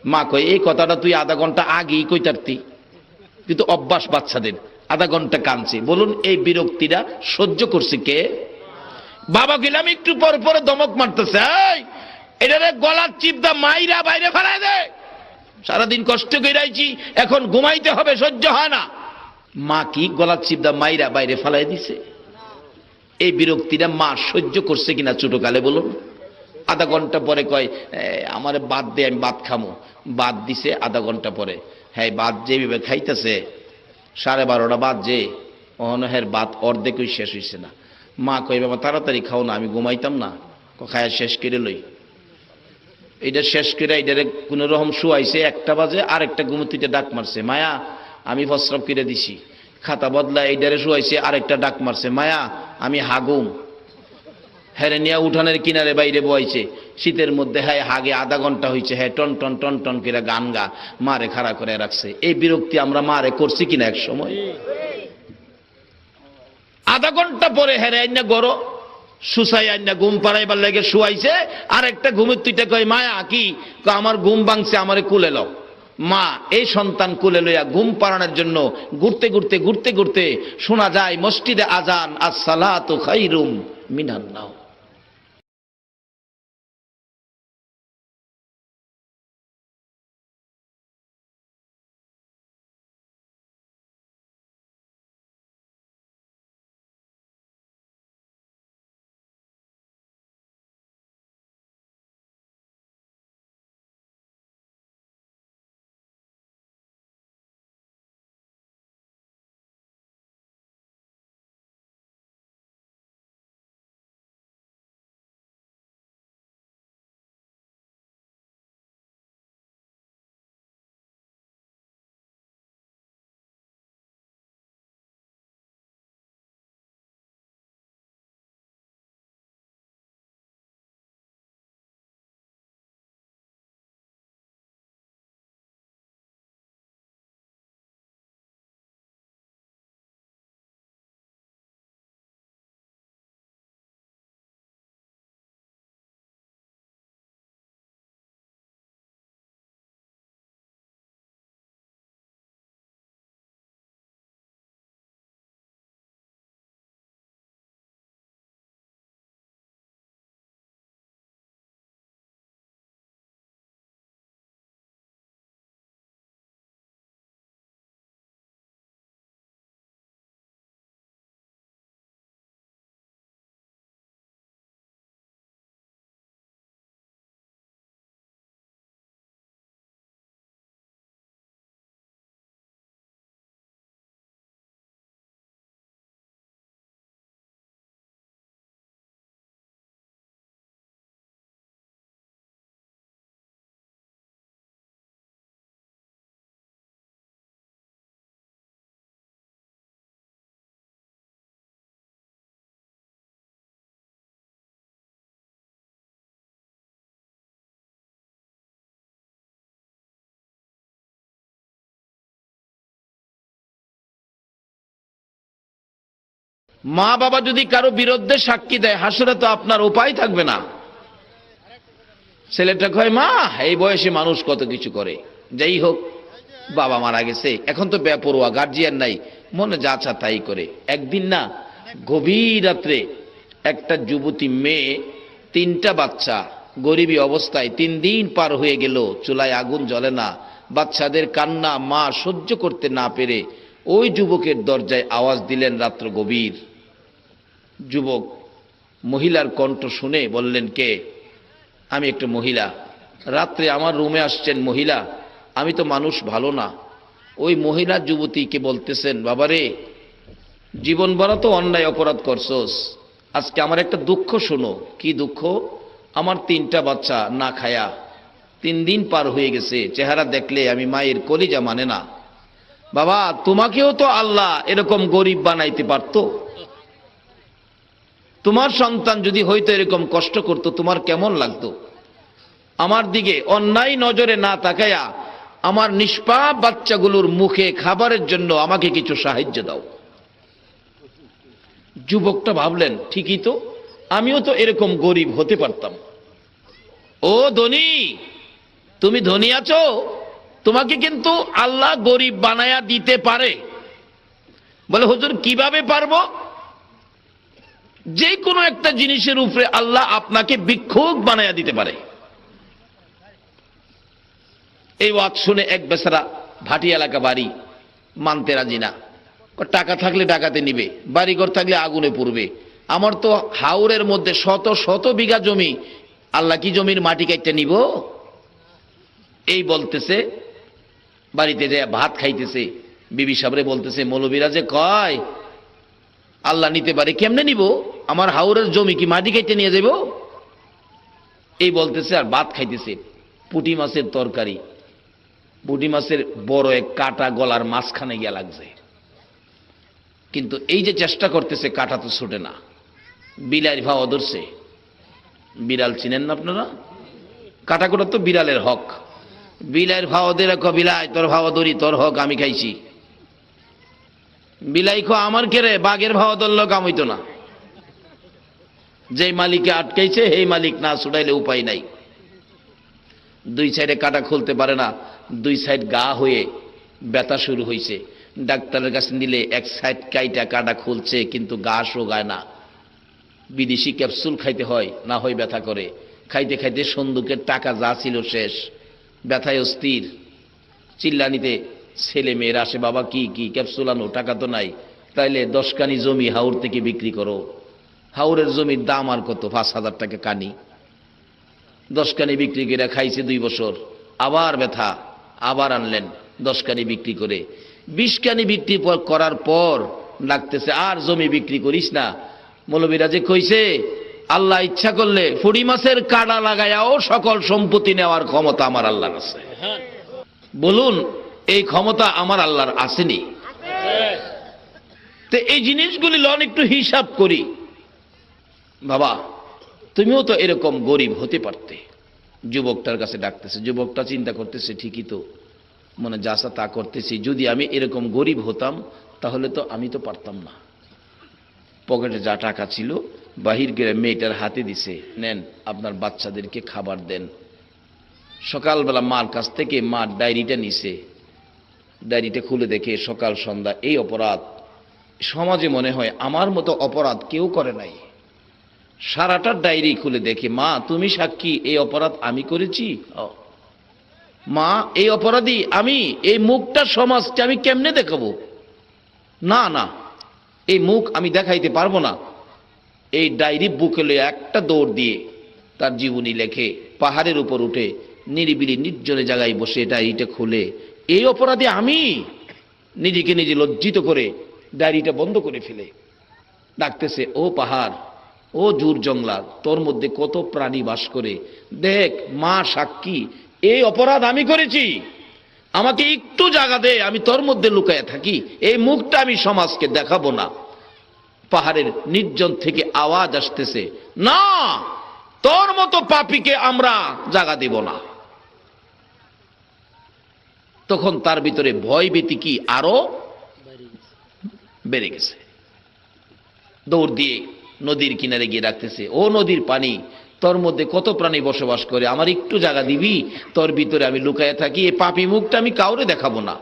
মা কয় এই কথাটা তুই আধা ঘন্টা আগেই কইতারতি, কিন্তু অভ্যাস বাচ্চাদের, আধা ঘন্টা কাঁদছে। বলুন এই বিরক্তিটা সহ্য করছে কে? বাবা গেলাম একটু পর পরে দমক মারতেছে, এটারে গলার চিপদা মাইরা বাইরে ফেলায় দে, সারাদিন কষ্ট করে আইছি, এখন ঘুমাইতে হবে, সহ্য হয় না। মা কি গলার চিপদা মাইরা বাইরে ফেলাই দিছে? এই বিরক্তিটা মা সহ্য করছে কিনা ছোটকালে বলুন? আধা ঘন্টা পরে কয় আমার বাদ দে, আমি ভাত খামো। বাদ দিছে আধা ঘন্টা পরে, হ্যাঁ ভাত যেভাবে খাইতেছে 12:30 বাজে, অনহের ভাত অর্ধেকই শেষ হয়েছে না। মা কই বাবা তাড়াতাড়ি খাও না, আমি ঘুমাইতাম না। খায়া শেষ করে লই, এটা শেষ করে এটারে কোন রকম শুয়াইছে 1টা বাজে, আর একটা ঘুমতিতে ডাক মারছে, মায়া আমি প্রস্রাব করে দিছি। খাতা বদলা এইটারে শুয়াইছে, আরেকটা ডাক মারছে, মায়া আমি হাগুম। হেরে নিয়ে উঠানের কিনারে বাইরে বইছে, শীতের মধ্যে হ্যাঁ হাগে আধা ঘন্টা হয়েছে, হ্যাঁ টন টন টন টন করে গান গা, মারে খাড়া করে রাখছে। এই বিরক্তি আমরা মারে করছি কিনা এক সময়? আধা ঘন্টা পরে হেরে আইনা গড় সুসাই আইনা ঘুম পাড়াইবার লেগে শুয়াইছে, আর একটা ঘুমের তুইটা কয় মায়া কি আমার ঘুম ভাঙছে, আমারে কুলে লও। মা এই সন্তান কুলে লইয়া ঘুম পাড়ানোর জন্য ঘুরতে ঘুরতে ঘুরতে ঘুরতে শোনা যায় মসজিদে আজান, আসসালাতু খায়রুম মিনান নাওম। মা বাবা যদি কারো বিরুদ্ধে সাক্ষী দেয়, হাসরে তো আপনার উপায় থাকবে না। ছেলেটা কয় মা এই বয়সে মানুষ কত কিছু করে, যাই হোক বাবা মারা গেছে, এখন তো বেপরোয়া, গার্জিয়ান নাই, মনে যা চা তাই করে। একদিন না গভীর রাত্রে একটা যুবতী মেয়ে, 3টা বাচ্চা, গরিবী অবস্থায় 3 দিন পার হয়ে গেল, চুলায় আগুন জ্বলে না, বাচ্চাদের কান্না মা সহ্য করতে না পেরে ওই যুবকের দরজায় আওয়াজ দিলেন রাত্র গভীর। যুবক মহিলার কণ্ঠ শুনে বললেন কে? আমি একটা মহিলা, রাত্রে আমার রুমে আসছেন মহিলা, আমি তো মানুষ ভালো না। ওই মহিলা যুবতীকে বলতেছেন বাবারে জীবন ভরা তো অন্যায় অপরাধ করছস, আজকে আমার একটা দুঃখ শোনো। কি দুঃখ? আমার 3টা বাচ্চা না খায়া 3 দিন পার হয়ে গেছে, চেহারা দেখলে আমি মায়ের কলিজা মানে না। বাবা তোমাকেও তো আল্লাহ এরকম গরিব বানাইতে পারতো, তোমার সন্তান যদি হয়তো এরকম কষ্ট করতো তোমার কেমন লাগতো? আমার দিকে অন্যায় নজরে না তাকায়া আমার নিষ্পাপ বাচ্চাগুলোর মুখে খাবারের জন্য আমাকে কিছু সাহায্য দাও। যুবকটা ভাবলেন ঠিকই তো, আমিও তো এরকম গরিব হতে পারতাম। ও ধনী, তুমি ধনী আছো, তোমাকে কিন্তু আল্লাহ গরিব বানায়া দিতে পারে। বলে হুজুর কিভাবে পারবো? যে কোনো একটা জিনিসের উপরে আল্লাহ আপনাকে ভিক্ষুক বানায়া দিতে পারে। এই ওয়াজ শুনে এক বেচারা ভাটি এলাকা বাড়ি, মানতে রাজি না। টাকা থাকলে ডাকাতে নিবে, বাড়িঘর থাকলে আগুনে পুড়বে। আমার তো হাওরের মধ্যে শত শত বিঘা জমি, আল্লাহ কি জমির মাটি কাটতে নিব? এই বলতেছে, বাড়িতে যে ভাত খাইতেছে, বিবি সাহেবরে বলতেছে, মৌলবীরা যে কয় আল্লাহ নিতে পারে, কেমনে নিব? আমার হাওরের জমি কি মাটি কাটতে নিয়ে যাব? এই বলতেছে আর ভাত খাইতেছে। পুঁটি মাছের তরকারি, পুঁটি মাছের বড় এক কাটা গলার মাঝখানে গিয়া লাগছে। কিন্তু এই যে চেষ্টা করতেছে, কাটা তো ছুটে না। বিলাইয়ের ভাও ধরছে। বিড়াল চিনেন না আপনারা? কাটাকুটা তো বিড়ালের হক। বিলাইয়ের ভাও দে রাখো, বিলাই তোর ভাও ধরি, তোর হক আমি খাইছি। বিলাই খো আমার কেরে, বাঘের ভাও ধরল কাম হইতো না। যে মালিকে আটকাইছে এই মালিক না ছুটাইলে উপায় নাই। দুই সাইডে কাটা খুলতে পারে না, দুই সাইড গা হয়ে ব্যথা শুরু হয়েছে। ডাক্তারের কাছে নিলে এক সাইড কাইটা কাটা খুলছে, কিন্তু গা শোগায় না। বিদেশি ক্যাপসুল খাইতে হয়, না হয় ব্যথা করে। খাইতে খাইতে সন্দুকের টাকা যা ছিল শেষ, ব্যথায় অস্থির। চিল্লানিতে ছেলে মেয়েরা আসে, বাবা কি কি ক্যাপসুল আনো, টাকা তো নাই। তাইলে 10 কানি জমি হাওর থেকে বিক্রি করো। হাওরের জমির দাম আর কত? 5,000 টাকা কানি। 10 কানি বিক্রি করে খাইছে 2 বছর, আবার ব্যথা, আবার আনলেন 10 কানি বিক্রি করে। 20 কানি বিক্রি করার পর লাগতেছে আর জমি বিক্রি করিস না। মৌলবীরা যে কইছে আল্লাহ ইচ্ছা করলে ফুড়ি মাছের কাঁটা লাগায়াও সকল সম্পত্তি নেওয়ার ক্ষমতা আমার আল্লাহর আছে। বলুন এই ক্ষমতা আমার আল্লাহর আসেনি? তো এই জিনিসগুলি লন একটু হিসাব করি। বাবা তুমিও তো এরকম গরিব হতে পারতে। যুবকটার কাছে ডাকতেছে, যুবকটা চিন্তা করতেছে ঠিকই তো, মনে যাসা তা করতেছি, যদি আমি এরকম গরিব হতাম তাহলে তো আমি তো পারতাম না। পকেটে যা টাকা ছিল বাহির করে মেয়েটার হাতে দিছে, নেন আপনার বাচ্চাদেরকে খাবার দেন। সকালবেলা মার কাছ থেকে মা ডায়েরিটা নিছে, ডায়েরিটা খুলে দেখে সকাল সন্ধ্যা এই অপরাধ। সমাজে মনে হয় আমার মতো অপরাধ কেউ করে নাই। সারাটা ডায়েরি খুলে দেখে, মা তুমি সাক্ষী, এই অপরাধ আমি করেছি। মা এই অপরাধী আমি, এই মুখটা সমাজকে আমি কেমনে দেখাবো? না না, এই মুখ আমি দেখাইতে পারবো না। এই ডায়েরি বুকে একটা দৌড় দিয়ে তার জীবনী লেখে, পাহাড়ের উপর উঠে নিরিবিলি নির্জনে জায়গায় বসে ডায়েরিটা খুলে, এই অপরাধে আমি, নিজেকে নিজে লজ্জিত করে ডায়েরিটা বন্ধ করে ফেলে। ডাকতেছে, ও পাহাড়, ও জুর জংলা, তোর মধ্যে কত প্রাণী বাস করে, দেখ মা সাক্ষী, এই অপরাধ আমি করেছি। আমাকে একটু জায়গা দে, আমি তোর মধ্যে লুকায় থাকি, এই মুখটা আমি সমাজকে দেখাবো না। পাহাড়ের নির্জন থেকে আওয়াজ আসতেছে, না তোর মতো পাপীকে আমরা জায়গা দেব না। তখন তার ভিতরে ভয় ভীতি কি আরো বেড়ে গেছে। দৌড় দিয়ে নদীর কিনারে গিয়ে রাখতেছে, ও নদীর পানি, তোর মধ্যে কত প্রাণী বসবাস করে, আমার একটু জায়গা দিবি, তোর ভিতরে আমি লুকায় থাকি, এই পাপী মুখটা আমি কাউরে দেখাবো না।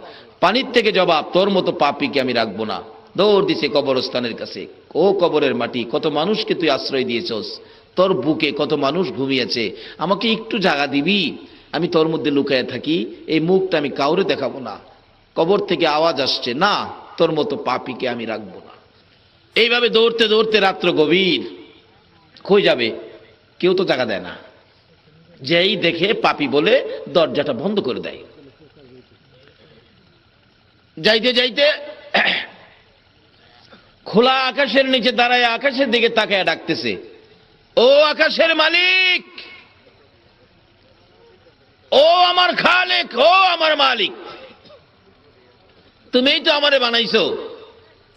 পানির থেকে জবাব, তোর মতো পাপীকে আমি রাখবো না। দৌড় দিছে কবরস্থানের কাছে, ও কবরের মাটি, কত মানুষকে তুই আশ্রয় দিয়েছস, তোর বুকে কত মানুষ ঘুমিয়েছে, আমাকে একটু জায়গা দিবি, আমি তোর মধ্যে লুকায় থাকি, এই মুখটা আমি কাউরে দেখাবো না। কবর থেকে আওয়াজ আসছে, না তোর মতো পাপীকে আমি রাখবো না। এইভাবে দৌড়তে দৌড়তে রাত্র গভীর, কই যাবে, কেউ তো জায়গা দেয় না। যেই দেখে পাপী বলে দরজাটা বন্ধ করে দেয়। যাইতে যাইতে খোলা আকাশের নিচে দাঁড়ায় আকাশের দিকে তাকায় ডাকতেছে, ও আকাশের মালিক, ও আমার খালেক, ও আমার মালিক, তুমিই তো আমারে বানাইছো।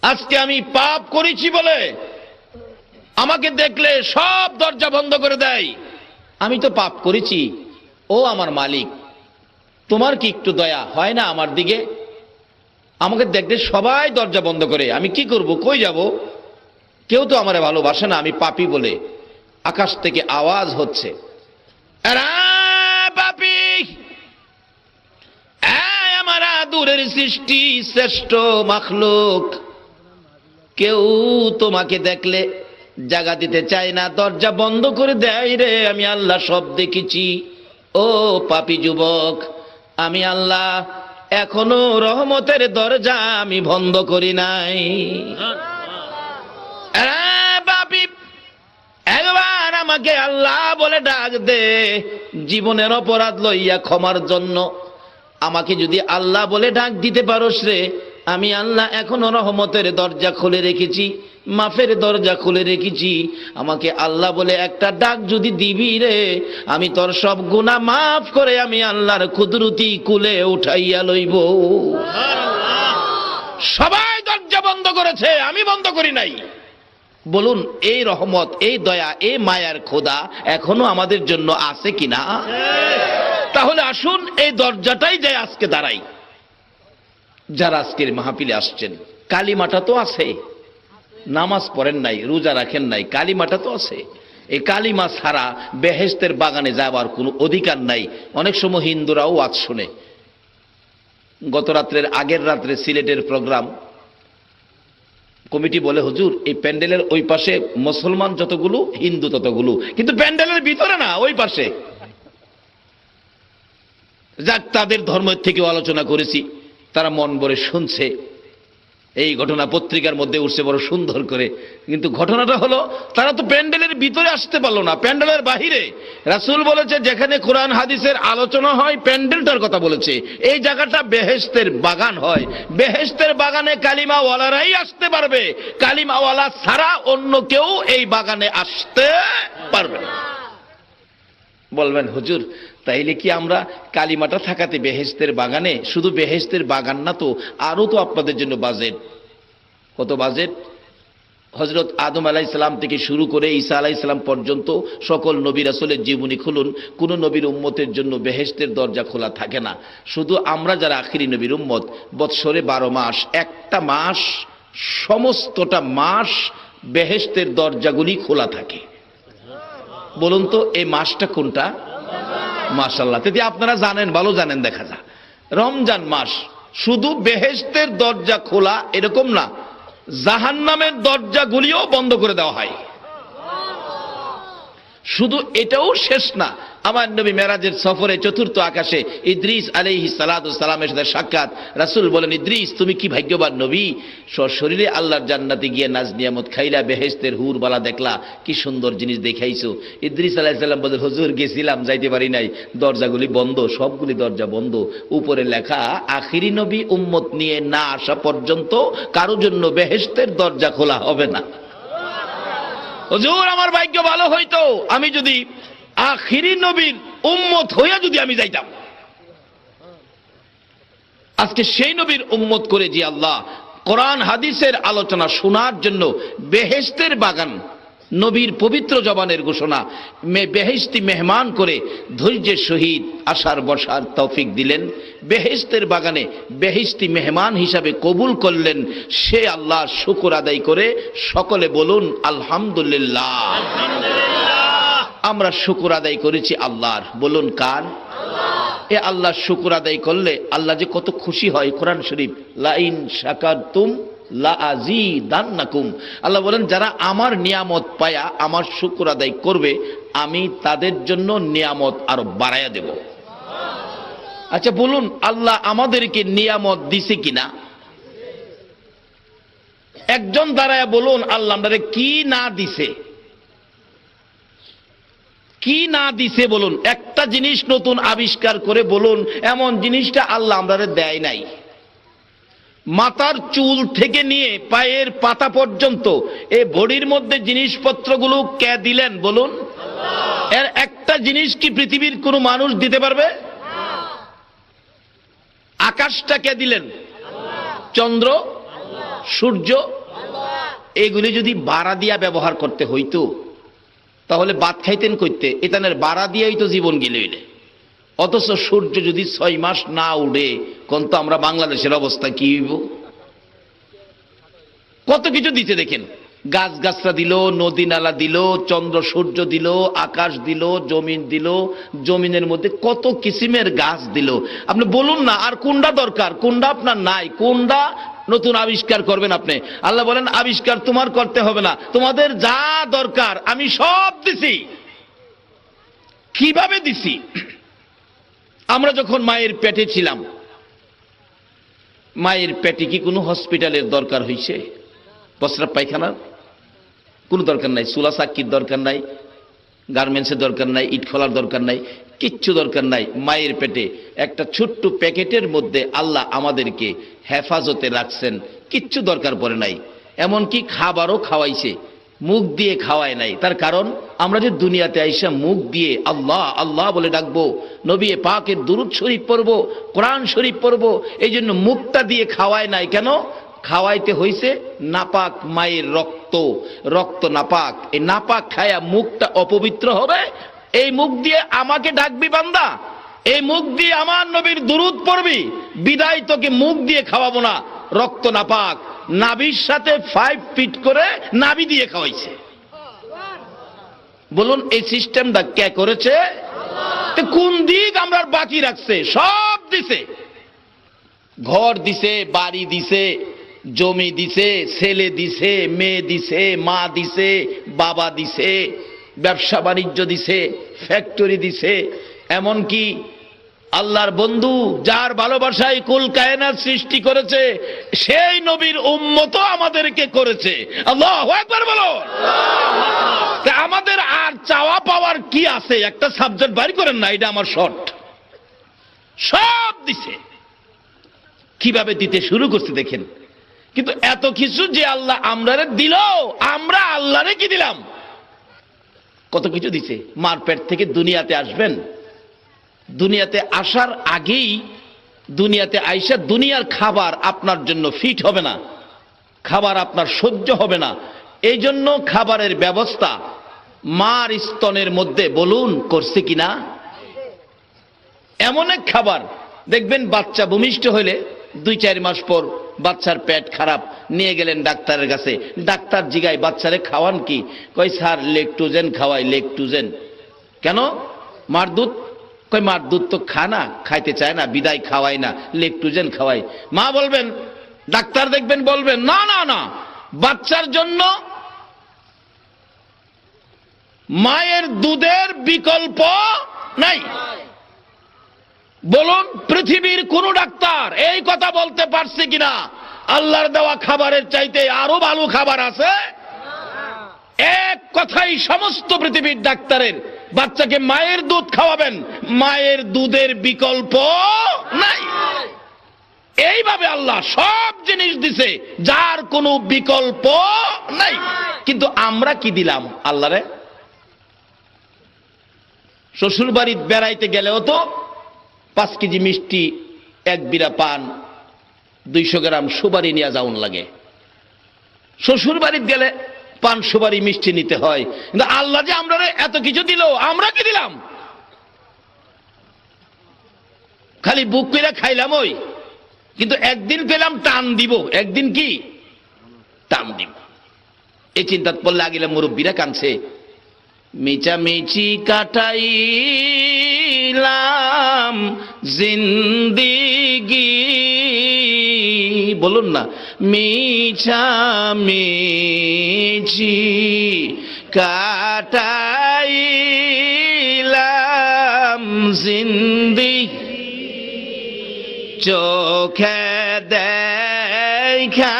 আজকে আমি পাপ করেছি বলে আমাকে দেখলে সব দরজা বন্ধ করে দেয়। আমি তো পাপ করেছি, ও আমার মালিক, তোমার কি একটু দয়া হয় না আমার দিকে? আমাকে দেখলে সবাই দরজা বন্ধ করে, আমি কি করব, কই যাব? কেউ তো আমারে ভালোবাসে না, আমি পাপী বলে। আকাশ থেকে আওয়াজ হচ্ছে, পাপী, আমার আদুরের সৃষ্টি, শ্রেষ্ঠ মাখলুক, কেউ তোমাকে দেখলে জাগা দিতে চায় না, দরজা বন্ধ করে দেয় রে। আমি আল্লাহ সব দেখেছি। ও পাপী যুবক, আমি আল্লাহ এখনো রহমতের দরজা আমি বন্ধ করি নাই। পাপী, একবার আমাকে আল্লাহ বলে ডাক দে, জীবনের অপরাধ লইয়া ক্ষমার জন্য। আমাকে যদি আল্লাহ বলে ডাক দিতে পারোস রে, আমি আল্লাহ এখনো রহমতের দরজা খুলে রেখেছি, মাফের দরজা খুলে রেখেছি। আমাকে আল্লাহ বলে একটা ডাক যদি দিবি রে, আমি তোর সব গুনাহ মাফ করে আমি আল্লাহর কুদরতি কুলে উঠাইয়া লইব। সবাই দরজা বন্ধ করেছে, আমি বন্ধ করি নাই। বলুন, এই রহমত, এই দয়া, এই মায়ার খোদা এখনো আমাদের জন্য আছে কিনা? তাহলে আসুন এই দরজাটাই যায় আজকে দাঁড়াই। যারা আজকের মাহফিলে আসছেন, কালিমাটা তো আছে, নামাজ পড়েন নাই, রোজা রাখেন নাই, কালিমাটা তো আছে। এই কালিমা ছাড়া বেহেশতের বাগানে যাবার কোনো অধিকার নাই। অনেক সময় হিন্দুরাও ওয়াজ শুনে। গত রাত্রের আগের রাত্রে সিলেটের প্রোগ্রাম, কমিটি বলে, হুজুর এই প্যান্ডেলের ওই পাশে মুসলমান যতগুলো, হিন্দু ততগুলো, কিন্তু প্যান্ডেলের ভিতরে না, ওই পাশে। যাক, তাদের ধর্মের থেকেও আলোচনা করেছি, তারা মন ভরে শুনছে। এই ঘটনা পত্রিকার মধ্যে উঠছে বড় সুন্দর করে, কিন্তু ঘটনাটা হলো তারা তো প্যান্ডেলের ভিতরে আসতে পারলো না, প্যান্ডেলের বাহিরে। রাসূল বলেছে যেখানে কোরআন হাদিসের আলোচনা হয়, প্যান্ডেলটার কথা বলেছে, এই জায়গাটা বেহেশতের বাগান হয়। বেহেশতের বাগানে কালিমাওয়ালারাই আসতে পারবে, কালিমাওয়ালা ছাড়া অন্য কেউ এই বাগানে আসতে পারবে না। বলবেন, হুজুর তাইলে কি আমরা কালিমাটা থাকাতে বেহেশতের বাগানে? শুধু বেহেশতের বাগান না তো, আরো তো আপনাদের জন্য বাজেট। কত বাজেট? হযরত আদম আলাইহিস সালাম থেকে শুরু করে ঈসা আলাইহিস সালাম পর্যন্ত সকল নবী রাসূলের জীবনী খুলুন, কোন নবীর উম্মতের জন্য বেহেশতের দরজা খোলা থাকে না। শুধু আমরা যারা আখিরি নবীর উম্মত, বৎসরে 12 মাস, একটা মাস, সমস্তটা মাস বেহেশতের দরজাগুলি খোলা থাকে। বলুন তো এই মাসটা কোনটা? মাশাআল্লাহ, যদি আপনারা জানেন, ভালো জানেন, দেখা যায় রমজান মাস। শুধু বেহেশতের দরজা খোলা এরকম না, জাহান্নামের দরজাগুলিও বন্ধ করে দেওয়া হয়। শুধু এটাও শেষ না, আমার নবী মেরাজের সফরে চতুর্থ আকাশে ইদ্রিস আলাইহিস সালাতু সালামের সাথে সাক্ষাৎ। রাসূল বলেন, ইদ্রিস তুমি কি ভাগ্যবান নবী, সশরীরে আল্লাহর জান্নাতে গিয়ে নাজ নিয়ামত খাইলা, বেহেশতের হুর বালা দেখলা, কি সুন্দর জিনিস দেখাইছো। ইদ্রিস আলাইহিস সালাম বলেন, হুজুর গেছিলাম, যাইতে পারি নাই, দরজাগুলি বন্ধ, সবগুলি দরজা বন্ধ। উপরে লেখা, আখিরি নবী উম্মত নিয়ে না আসা পর্যন্ত কারো জন্য বেহেশতের দরজা খোলা হবে না। হুজুর আমার ভাগ্য ভালো হইতো, আমি যদি আখিরি নবীর উম্মত হইয়া যদি আমি যাইতাম। আজকে সেই নবীর উম্মত করে যে আল্লাহ কোরআন হাদিসের আলোচনা শোনার জন্য বেহেশতের বাগান, নবীর পবিত্র জবানের ঘোষণা, বেহেশতি মেহমান করে ধৈর্যের সহিত আসার বসার তৌফিক দিলেন, বেহেশতের বাগানে বেহেশতি মেহমান হিসাবে কবুল করলেন, সে আল্লাহর শুকর আদায় করে সকলে বলুন আলহামদুলিল্লাহ। আমরা শুকর আদায় করেছি আল্লাহর, বলুন কার? এ আল্লাহর শুকর আদায় করলে আল্লাহ যে কত খুশি হয়। কোরআন শরীফ, লাইন শাকারতুম লাআযীদান্নাকুম, আল্লাহ বলেন যারা আমার নিয়ামত পায়া আমার শুকর আদায় করবে, আমি তাদের জন্য নিয়ামত আরো বাড়াইয়া দেব। আচ্ছা বলুন, আল্লাহ আমাদেরকে নিয়ামত দিছে কিনা? একজন দাঁড়ায়া বলুন, আল্লাহ আমাদের কি না দিছে? কি না দিছে বলুন? একটা জিনিস নতুন আবিষ্কার করে বলুন, এমন জিনিসটা আল্লাহ আমাদের দেয় নাই। মাথার চুল থেকে নিয়ে পায়ের পাতা পর্যন্ত এই বডির মধ্যে জিনিসপত্রগুলো কে দিলেন বলুন? এর একটা জিনিস কি পৃথিবীর কোনো মানুষ দিতে পারবে? আকাশটা কে দিলেন? চন্দ্র, সূর্য, এগুলি যদি বাড়া দিয়া ব্যবহার করতে হইতো তাহলে ভাত খাইতেন কইতে, এতানের বাড়া দিয়াই তো জীবন গেলে হইলে। অথচ সূর্য যদি 6 মাস না উঠে, কোন তো আমরা বাংলাদেশের অবস্থা কি হইব? কত কিছু দিতে দেখেন, গাছ গাছরা দিল, নদী নালা দিল, চন্দ্র সূর্য দিল, আকাশ দিল, জমিন দিল, জমিনের মধ্যে কত কিসিমের গাছ দিল। আপনি বলুন না আর কোনটা দরকার? কোনটা আপনার নাই? কোনটা নতুন আবিষ্কার করবেন আপনি। আল্লাহ বলেন আবিষ্কার তোমার করতে হবে না, তোমাদের যা দরকার আমি সব দিছি। কিভাবে দিছি? আমরা যখন মায়ের পেটে ছিলাম, মায়ের পেটে কি কোনো হসপিটালের দরকার হয়েছে? প্রস্রাব পায়খানার কোনো দরকার নাই, চুলা চাক্কির দরকার নাই, গার্মেন্টসের দরকার নাই, ইট খোলার দরকার নাই, কিচ্ছু দরকার নাই। মায়ের পেটে একটা ছোট্ট প্যাকেটের মধ্যে আল্লাহ আমাদেরকে হেফাজতে রাখছেন, কিচ্ছু দরকার পড়ে নাই। এমনকি খাবারও খাওয়াইছে, মুখ দিয়ে খাওয়ায় নাই। তার কারণ আমরা যে দুনিয়াতে আইসা মুখ দিয়ে আল্লাহ আল্লাহ বলে ডাকবো, নবী পাকের দুরূদ শরীফ পড়বো, কোরআন শরীফ পড়বো, এই জন্য মুখটা দিয়ে খাওয়ায় নাই। কেন? খাওয়াইতে হইছে নাপাক মায়ের রক্ত, রক্ত নাপাক। এই নাপাক খায়া মুখটা অপবিত্র হবে। এই মুখ দিয়ে আমাকে ডাকবি বান্দা, এই মুখ দিয়ে আমার নবীর দুরূদ পড়বি, বিদায় তোকে মুখ দিয়ে খাওয়াবো না, রক্ত নাপাক। নাভির সাথে 5 ফিট করে নাভি দিয়ে খাওয়াইছে। বলুন এই সিস্টেমটা কে করেছে? কোন দিক আমরা বাকি রাখছে? সব দিছে। ঘর দিছে, বাড়ি দিছে, জমি দিছে, ছেলে দিছে, মেয়ে দিছে, মা দিছে, বাবা দিছে, ব্যবসা বাণিজ্য দিছে, ফ্যাক্টরি দিছে। এমনকি আল্লাহর বন্ধু যার ভালোবাসায় কুল কায়নাত সৃষ্টি করেছে, সেই নবীর উম্মতও আমাদেরকে করেছে। আল্লাহু আকবার বলো। তা আমাদের আর চাওয়া পাওয়ার কি আছে? একটা সাবজেক্ট বাড়ি করেন না, এটা আমার শর্ট। সব দিছে। কিভাবে দিতে শুরু করছে দেখেন। কিন্তু এত কিছু যে আল্লাহ আমরারে দিল, আমরা আল্লাহরে কি দিলাম? কত কিছু দিছে। মার পেট থেকে দুনিয়াতে আসবেন, দুনিয়াতে আসার আগেই দুনিয়াতে আইসা দুনিয়ার খাবার আপনার জন্য ফিট হবে না, খাবার আপনার সহ্য হবে না। এই জন্য খাবারের ব্যবস্থা মার স্তনের মধ্যে বলুন করছে কিনা? এমন এক খাবার দেখবেন বাচ্চা ভূমিষ্ঠ হলে 2-4 মাস পর বাচ্চার পেট খারাপ, নিয়ে গেলেন ডাক্তারের কাছে। ডাক্তার জিগায় বাচ্চারে খাওয়ান কি? কই স্যার লেকটোজেন খাওয়াই। লেকটোজেন কেন? মার দুধ। কই মার দুধ তো খানা, খাইতে চায় না, বিদায় খাওয়াই না, লেকটোজেন খাওয়াই। মা বলবেন, ডাক্তার দেখবেন বলবেন না না না, বাচ্চার জন্য মায়ের দুধের বিকল্প নাই। বলুন পৃথিবীর কোন ডাক্তার এই কথা বলতে পারছে কিনা আল্লাহর দেওয়া খাবারের চাইতে আরো ভালো খাবার আছে? এক কথাই সমস্ত পৃথিবীর ডাক্তারের, বাচ্চাকে মায়ের দুধ খাওয়াবেন, মায়ের দুধের বিকল্প নাই। এইভাবে আল্লাহ সব জিনিস দিছে, যার কোনো বিকল্প নাই। কিন্তু আমরা কি দিলাম আল্লাহরে? শ্বশুর বাড়িতে বেড়াইতে গেলেও তো 5 কেজি মিষ্টি, 1 বিড়া পান, 200 গ্রাম সুপারি নিয়ে যাওন লাগে। শ্বশুর বাড়িতে গেলে পান সুপারি মিষ্টি নিতে হয়। কিন্তু আল্লাহ যে আমরা এত কিছু দিল, আমরা কি দিলাম? খালি বুক কইরা খাইলাম ওই, কিন্তু একদিন পেলাম টান দিব, একদিন কি টান দিব। এই চিন্তা পড়লে আগিলে মুরব্বীরা কাঁদছে, মিচামিচি কাটাইলাম জিন্দিগি। বলুন না, মিছামিছি কাটাইলাম জিন্দিগি, চোখে দেখা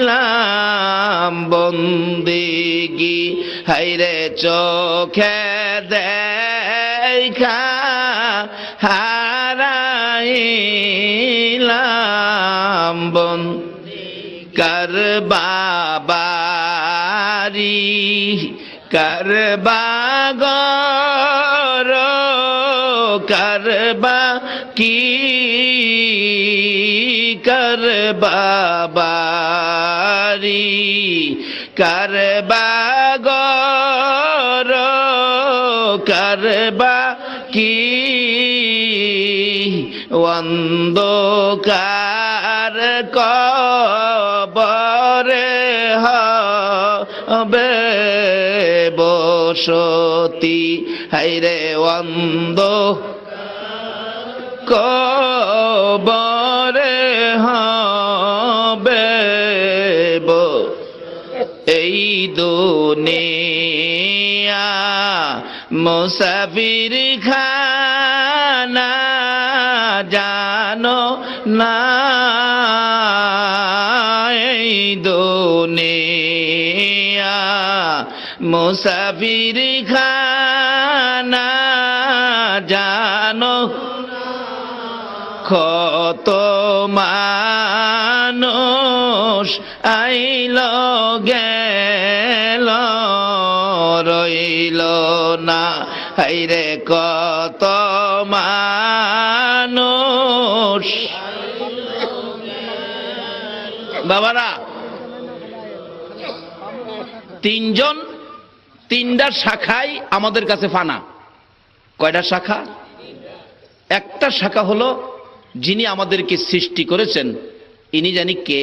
হারাইলাম বন্দিগি। হাইরে চোখে দেখা হারাইলাম বন্দিগি। কার বাবারি করবা গর করবা কি করবা বাড়ি করবা গর করবা কি অন্ধকার কবরে হবে বসতি। হাইরে অন্ধ কবরে হবে এই দুনিয়া মুসাফির খানা জানো না এই দুনিয়া মুসাফির খানা জানো কত মানুষ আইল গেল রইল না হাইরে কত মানুষ বাবারা তিনটা শাখায় আমাদের কাছে ফানা কয়টা শাখা একটা শাখা হলো যিনি আমাদেরকে সৃষ্টি করেছেন ইনি জানি কে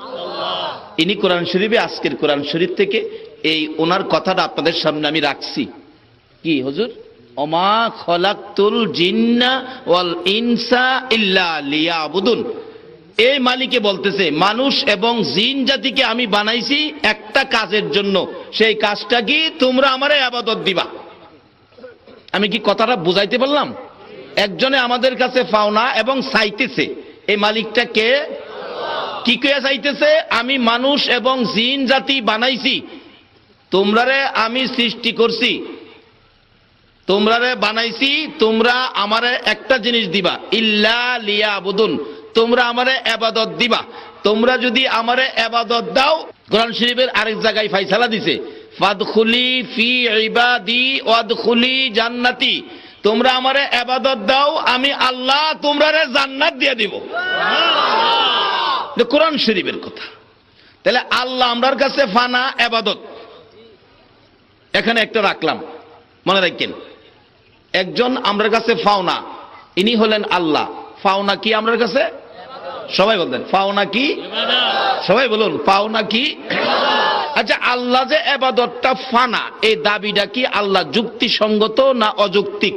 আল্লাহ ইনি কোরআন শরীফে আজকের কোরআন শরীফ থেকে এই ওনার কথাটা আপনাদের সামনে আমি রাখছি কি হুজুর ওমা খলাকতুল জিন্না ওয়াল ইনসা ইল্লা লিয়াবুদুন এই মালিকে বলতেছে মানুষ এবং জিন জাতিকে আমি বানাইছি একটা কাজের জন্য সেই কাজটা কি তোমরা আমারে ইবাদত দিবা আমি কি কথাটা বুঝাইতে পারলাম একজনে আমাদের কাছে পাওনা এবং চাইতেছে এই মালিকটা কে কি কে চাইতেছে আমি মানুষ এবং জিন জাতি বানাইছি তোমরারে আমি সৃষ্টি করছি তোমরারে বানাইছি তোমরা আমারে একটা জিনিস দিবা ইল্লা লিয়াবুদুন তোমরা আমারে ইবাদত দিবা তোমরা যদি আমারে ইবাদত দাও কোরআন শরীফের আরেক জায়গায় ফয়সালা দিছে ফাদখুলি ফি ইবাদি ওয়াদখুলি জান্নাতি তোমরা আমারে ইবাদত দাও আমি আল্লাহ তোমরারে জান্নাত দিয়ে দিব সুবহানাল্লাহ কোরআন শরীফের কথা তাহলে আল্লাহ আমরার কাছে ফানা ইবাদত এখানে একটা রাখলাম মনে রাখেন একজন আমরার কাছে ফাওনা ইনি হলেন আল্লাহ ফাওনা কি আমরার কাছে সবাই বলতেন পাওনা কি সবাই বলুন পাওনা কি আচ্ছা আল্লাহ যে ইবাদতটা ফানা এই দাবিটা কি আল্লাহ যুক্তিসঙ্গত না অযৌক্তিক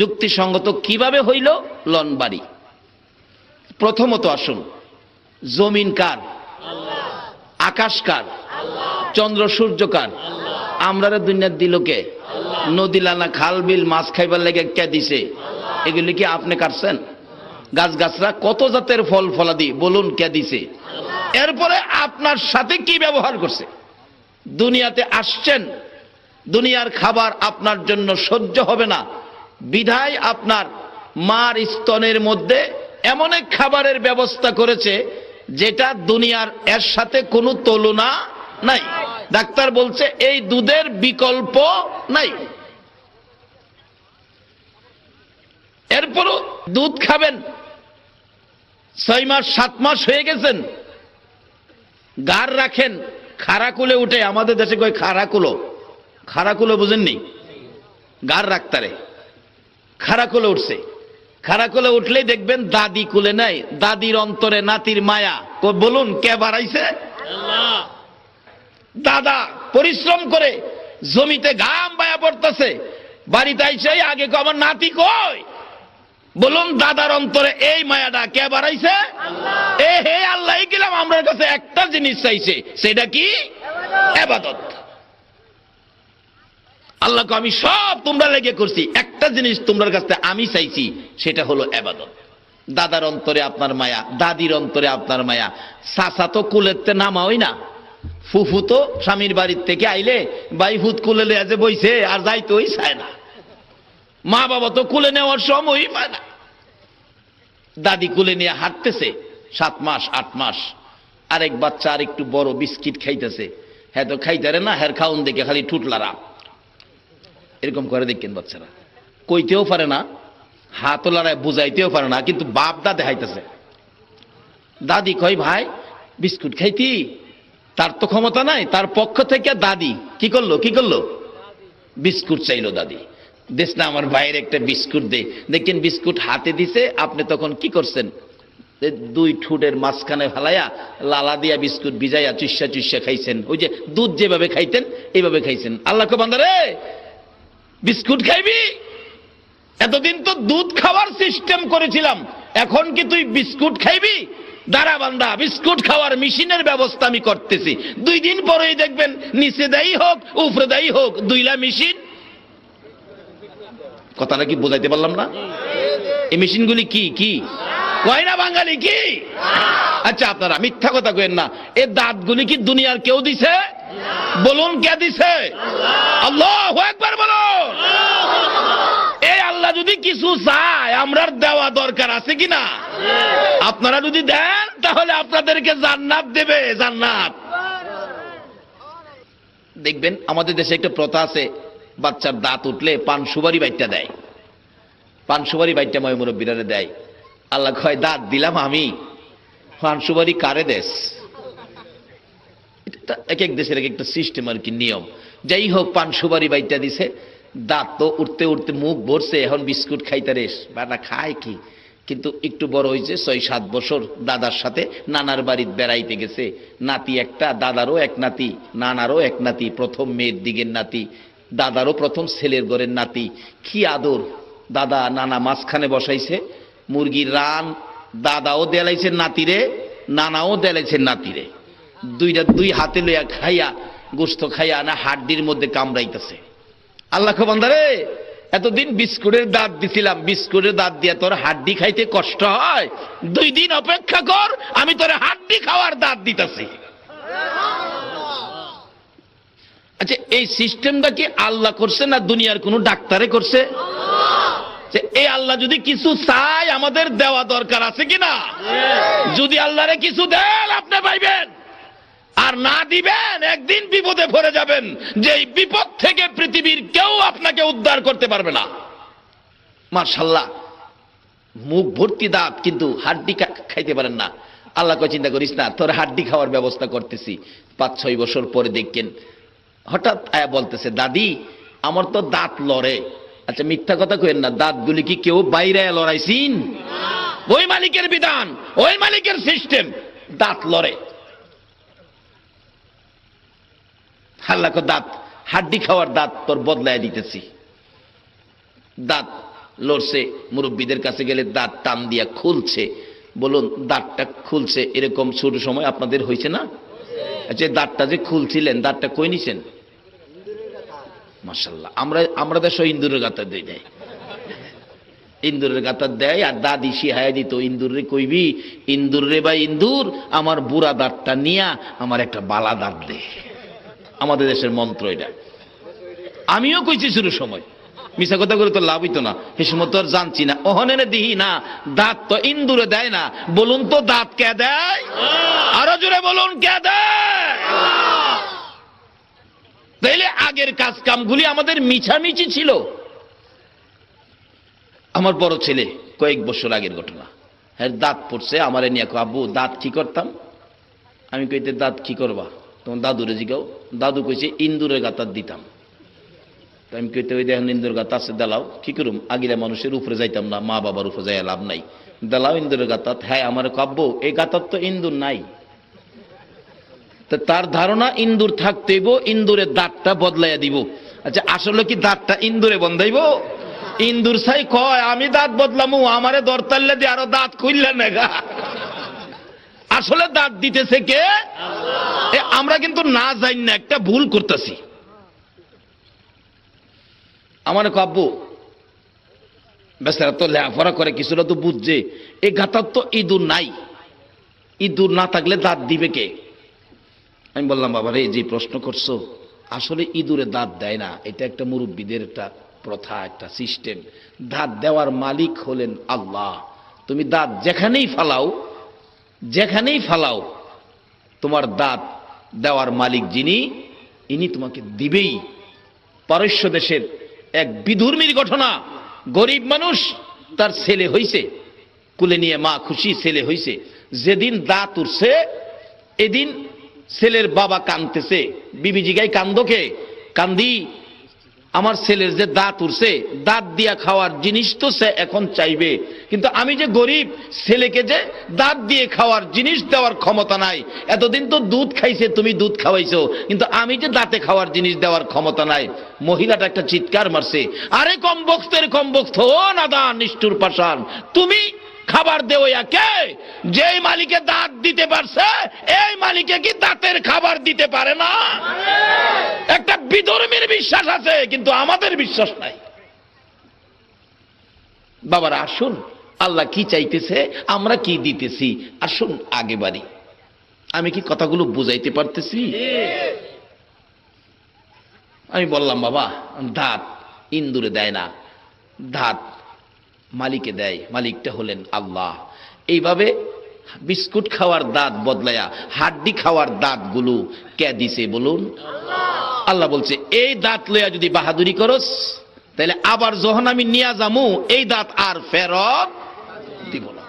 যুক্তিসঙ্গত কিভাবে হইল লনবাড়ি প্রথমত আসুন জমিন কার আল্লাহ আকাশ কার আল্লাহ চন্দ্র সূর্য কার আল্লাহ আমরারে দুনিয়া দিল কে আল্লাহ নদী লানা খাল বিল মাছ খাইবার লাগে কে দিছে এগুলি কি আপনি কাটছেন গাছ গাছরা কত জাতের ফল ফলাদি বলুন কে দিছে এরপরে আপনার সাথে কি ব্যবহার করছে দুনিয়াতে আসছেন দুনিয়ার খাবার আপনার জন্য সহ্য হবে না বিধায় আপনার মার স্তনের মধ্যে এমন এক খাবারের ব্যবস্থা করেছে যেটা দুনিয়ার এর সাথে কোনো তুলনা নাই ডাক্তার বলছে এই দুধের বিকল্প নাই এরপরও দুধ খাবেন 6 মাস 7 মাস হয়ে গেছেন গার রাখেন খারাকুলে উঠে আমাদের দেশে কয় খারাকুলো বুঝেননি গার রাখতারে খারাকুলে উঠছে খারাকুলে উঠলেই দেখবেন দাদি কুলে নাই দাদির অন্তরে নাতির মায়া বলুন কে বাড়াইছে আল্লাহ দাদা পরিশ্রম করে জমিতে ঘাম বায়া পড়তেছে বাড়িতে আইসে আগে আমার নাতি কই বলুন দাদার অন্তরে এই মায়াটা কে বাড়াইছে আল্লাহ এ হে আল্লাহ গেলাম আমার কাছে একটা জিনিস চাইছে সেটা কি ইবাদত আল্লাহকে আমি সব তোমরা লেগে করছি একটা জিনিস তোমার কাছে আমি চাইছি সেটা হলো ইবাদত দাদার অন্তরে আপনার মায়া দাদির অন্তরে আপনার মায়া চাচা তো কুলেতে নামাওই না ফুফু তো স্বামীর বাড়ির থেকে আইলে বাইফুত কুলে লিয়ে যে বইছে আর যাইতেই চায় না মা বাবা তো কুলে নেওয়ার সময়ই পায় না দাদি কুলে নিয়ে হাঁটতেছে 7 মাস 8 মাস আরেক বাচ্চা আর একটু বড় বিস্কিট খাইতেছে হ্যাঁ তো খাইতারে না হ্যাঁ খাউন দেখে খালি ঠুটলারা এরকম করে দেখেন বাচ্চারা কইতেও পারে না হাতও লড়ায় বুঝাইতেও পারে না কিন্তু বাপ দা দেখাইতেছে দাদি কই ভাই বিস্কুট খাইতি তার তো ক্ষমতা নাই তার পক্ষ থেকে দাদি কি করলো বিস্কুট চাইলো দাদি দেশ না আমার ভাইয়ের একটা বিস্কুট দে দেখেন বিস্কুট হাতে দিছে আপনি তখন কি করছেন 2 ঠুটের মাঝখানে ফেলাইয়া লালা দিয়া বিস্কুট ভিজাইয়া চুষা খাইছেন ওই যে দুধ যেভাবে খাইতেন এইভাবে খাইছেন আল্লাহকে বান্দা রে বিস্কুট খাইবি এতদিন তো দুধ খাওয়ার সিস্টেম করেছিলাম, এখন কি তুই বিস্কুট খাইবি? দাঁড়া বান্দা, বিস্কুট খাওয়ার মেশিনের ব্যবস্থা আমি করতেছি, 2 দিন পরেই দেখবেন নিচে দেই হোক উপরে দেই হোক, 2লা মেশিন। কথাটা কি বোঝাইতে পারলাম না? এই মেশিনগুলি কি কি কয় না বাঙালি কি? আচ্ছা আপনারা মিথ্যা কথা কইেন না, এই দাঁতগুলি কি দুনিয়ার কেউ দিছে? বলুন কে দিছে? আল্লাহু আকবার বলুন। এই আল্লাহ যদি কিছু চায় আমরার দেওয়া দরকার আছে কিনা? আপনারা যদি দেন তাহলে আপনাদেরকে জান্নাত দেবে, জান্নাত। দেখবেন আমাদের দেশে একটা প্রথা আছে, বাচ্চার দাঁত উঠলে পান সুপারি বাইটটা দেয়, পান সুপারি বাইটটা ময় মুরব্বীরা দেয়। আল্লাহ কয় দাঁত দিলাম আমি, পান সুপারি কারে দেশ? এটা এক এক দেশের এক একটা সিস্টেম আর কি, নিয়ম। যাই হোক, পান সুপারি বাইটটা দিছে, দাঁত তো উঠতে উঠতে মুখ ভরছে, এখন বিস্কুট খাইতে রেস, বাটা খায় কি? কিন্তু একটু বড় হয়েছে, 6-7 বছর, দাদার সাথে নানার বাড়িতে বেড়াইতে গেছে, নাতি একটা, দাদারও এক নাতি, নানারও এক নাতি, প্রথম মেয়ের দিকের নাতি, দাদারও প্রথম ছেলের ঘরের নাতি। কি আদর! দাদা নানা মাঝখানে বসাইছে, মুরগির রান দাদাও দেলাইছে নাতিরে, নানাও দেলাইছে নাতিরে, 2 হাতে লইয়া খাইয়া, গোস্ত খাইয়া না হাড্ডির মধ্যে কামড়াইতেছে। আল্লাহ বান্দারে, এতদিন বিস্কুটের দাঁত দিছিলাম, বিস্কুটের দাঁত দিয়া তোর হাড্ডি খাইতে কষ্ট হয়? 2 দিন অপেক্ষা কর, আমি তোর হাড্ডি খাওয়ার দাঁত দিতেছি। আচ্ছা, এই সিস্টেমটা কি আল্লাহ করছে না দুনিয়ার কোন ডাক্তারে করছে? যে এই আল্লাহ যদি কিছু চায় আমাদের দেওয়া দরকার আছে কিনা? যদি আল্লাহরে কিছু দেন আপনি পাইবেন, আর না দিবেন একদিন বিপদে পড়ে যাবেন, যে এই বিপদ থেকে পৃথিবীর কেউ আপনাকে উদ্ধার করতে পারবে না। মাশাআল্লাহ, মুখ ভর্তি দাঁত কিন্তু হাড্ডি খাইতে পারেন না। আল্লাহ কয় চিন্তা করিস না, তোর হাড্ডি খাওয়ার ব্যবস্থা করতেছি। 5-6 বছর পরে দেখেন হঠাৎ আয়া বলতেছে, দাদি আমার তো দাঁত লড়ে। আচ্ছা মিথ্যা কথা কইেন না, দাঁতগুলি কি কেউ বাইরে লড়াইছিন? ওই মালিকের বিধান, ওই মালিকের সিস্টেম, দাঁত লড়ে। আল্লাহ কয় দাঁত, হাড্ডি খাওয়ার দাঁত তোর বদলায় দিতেছি। দাঁত লড়ছে, মুরব্বীদের কাছে গেলে দাঁত টান দিয়া খুলছে। বলুন, দাঁতটা খুলছে এরকম ছোট সময় আপনাদের হয়েছে না? আচ্ছা, দাঁতটা যে খুলছিলেন, দাঁতটা কই নিছেন? মাশাআল্লাহ, আমরা দেশে ইন্দুরের গাতা দেয়, ইন্দুরের গাতা দেয়। আর দাদি শিহায় দিত, ইন্দুরে কইবি, ইন্দুর রে বা ইন্দুর, আমার বুড়া দাঁতটা নিয়া আমার একটা বালা দাঁত দে। আমাদের দেশের মন্ত্র এটা। আমিও কইছি শুরু সময়, মিছা কথা করে তো লাভ হইতো না, সে সময় তো আর জানছি না। ওহনে দিহি না, দাঁত তো ইন্দুরে দেয় না। বলুন তো দাঁত কে দেয়? আরো জোরে বলুন, কে দেয়? তাইলে আগের কাজ কামগুলি আমাদের মিছামিছি ছিল। আমার বড় ছেলে, কয়েক বছর আগের ঘটনা, হ্যাঁ দাঁত পড়ছে, আমার নিয়ে আব্বু দাঁত কি করতাম? আমি কইতে দাঁত কি করবা? তখন দাদুরে জিগাও। দাদু কইছে ইন্দুরের গাতার দিতাম। আমি কইতে ওই দেখেন ইন্দুর গাতা আছে, দেলাও। কি করুম, আগিরা মানুষের উপরে যাইতাম না, মা বাবার উপরে যাই লাভ নাই, দেলাও ইন্দুরের গাতাত। হ্যাঁ আমার কাব্য, এই গাতার তো ইন্দুর নাই। তার ধারণা ইন্দুর থাকতেইব, ইন্দুরের দাঁতটা বদলাইয়া দিব। আচ্ছা আসলে কি দাঁতটা ইন্দুরে বন্ধাইব? ইন্দুর সাই কয় আমি দাঁত বদলামু, আমারে দরতাল্লে দিয়ে আরো দাঁত খুললেন না। আসলে দাঁত দিতেছে কে? আমরা কিন্তু না জানি না, একটা ভুল করতেছি। আমার কাব্য বেচারা তো লেখাপড়া করে, কিছুটা তো বুঝছে, এই গাতার তো ইঁদুর নাই, ইঁদুর না থাকলে দাঁত দিবে কে? আমি বললাম বাবা রে, যে প্রশ্ন করছো, আসলে ইঁদুরে দাঁত দেয় না, এটা একটা মুরব্বীদের একটা প্রথা, একটা সিস্টেম। দাঁত দেওয়ার মালিক হলেন আল্লাহ। তুমি দাঁত যেখানেই ফালাও, যেখানেই ফালাও, তোমার দাঁত দেওয়ার মালিক যিনি, ইনি তোমাকে দিবেই। পারস্য দেশের এক বিধর্মীর ঘটনা, গরিব মানুষ, তার ছেলে হইছে, কুলে নিয়ে মা খুশি, ছেলে হইছে। যেদিন দাঁত উঠছে এদিন ছেলের বাবা কাঁদতেছে। বিবি জিগাই কান্দোকে? কান্দি। আমার ছেলের যে দাঁত উঠছে, দাঁত দিয়া খাওয়ার জিনিস তো সে এখন চাইবে, কিন্তু আমি যে গরিব, ছেলেকে যে দাঁত দিয়ে খাওয়ার জিনিস দেওয়ার ক্ষমতা নাই। এতদিন তো দুধ খাইছে, তুমি দুধ খাওয়াইছো, কিন্তু আমি যে দাঁতে খাওয়ার জিনিস দেওয়ার ক্ষমতা নাই। মহিলাটা একটা চিৎকার মারছে, আরে কমবক্তের কমবক্ত, ও নাদান নিষ্ঠুর পাষাণ, তুমি খাবার দেও কে? যেই মালিকে দাঁত দিতে পারছে, এই মালিকে কি দাঁতের খাবার দিতে পারে না? একটা বিধর্মীর বিশ্বাস আছে, কিন্তু আমাদের বিশ্বাস নাই। বাবারা আসুন, আল্লাহ কি চাইতেছে, আমরা কি দিতেছি, আসুন আগে বাড়ি। আমি কি কথাগুলো বুঝাইতে পারতেছি? আমি বললাম বাবা, দাঁত ইন্দুরে দেয় না, দাঁত মালিকে দেয়, মালিকটা হলেন আল্লাহ। এইভাবে বিস্কুট খাওয়ার দাঁত বদলায়া হাড্ডি খাওয়ার দাঁতগুলো কে দিছে বলুন? আল্লাহ বলছে, এই দাঁত লইয়া যদি বাহাদুরি করস, তাহলে আবার যখন আমি নিয়া যামু, এই দাঁত আর ফেরত দিব না।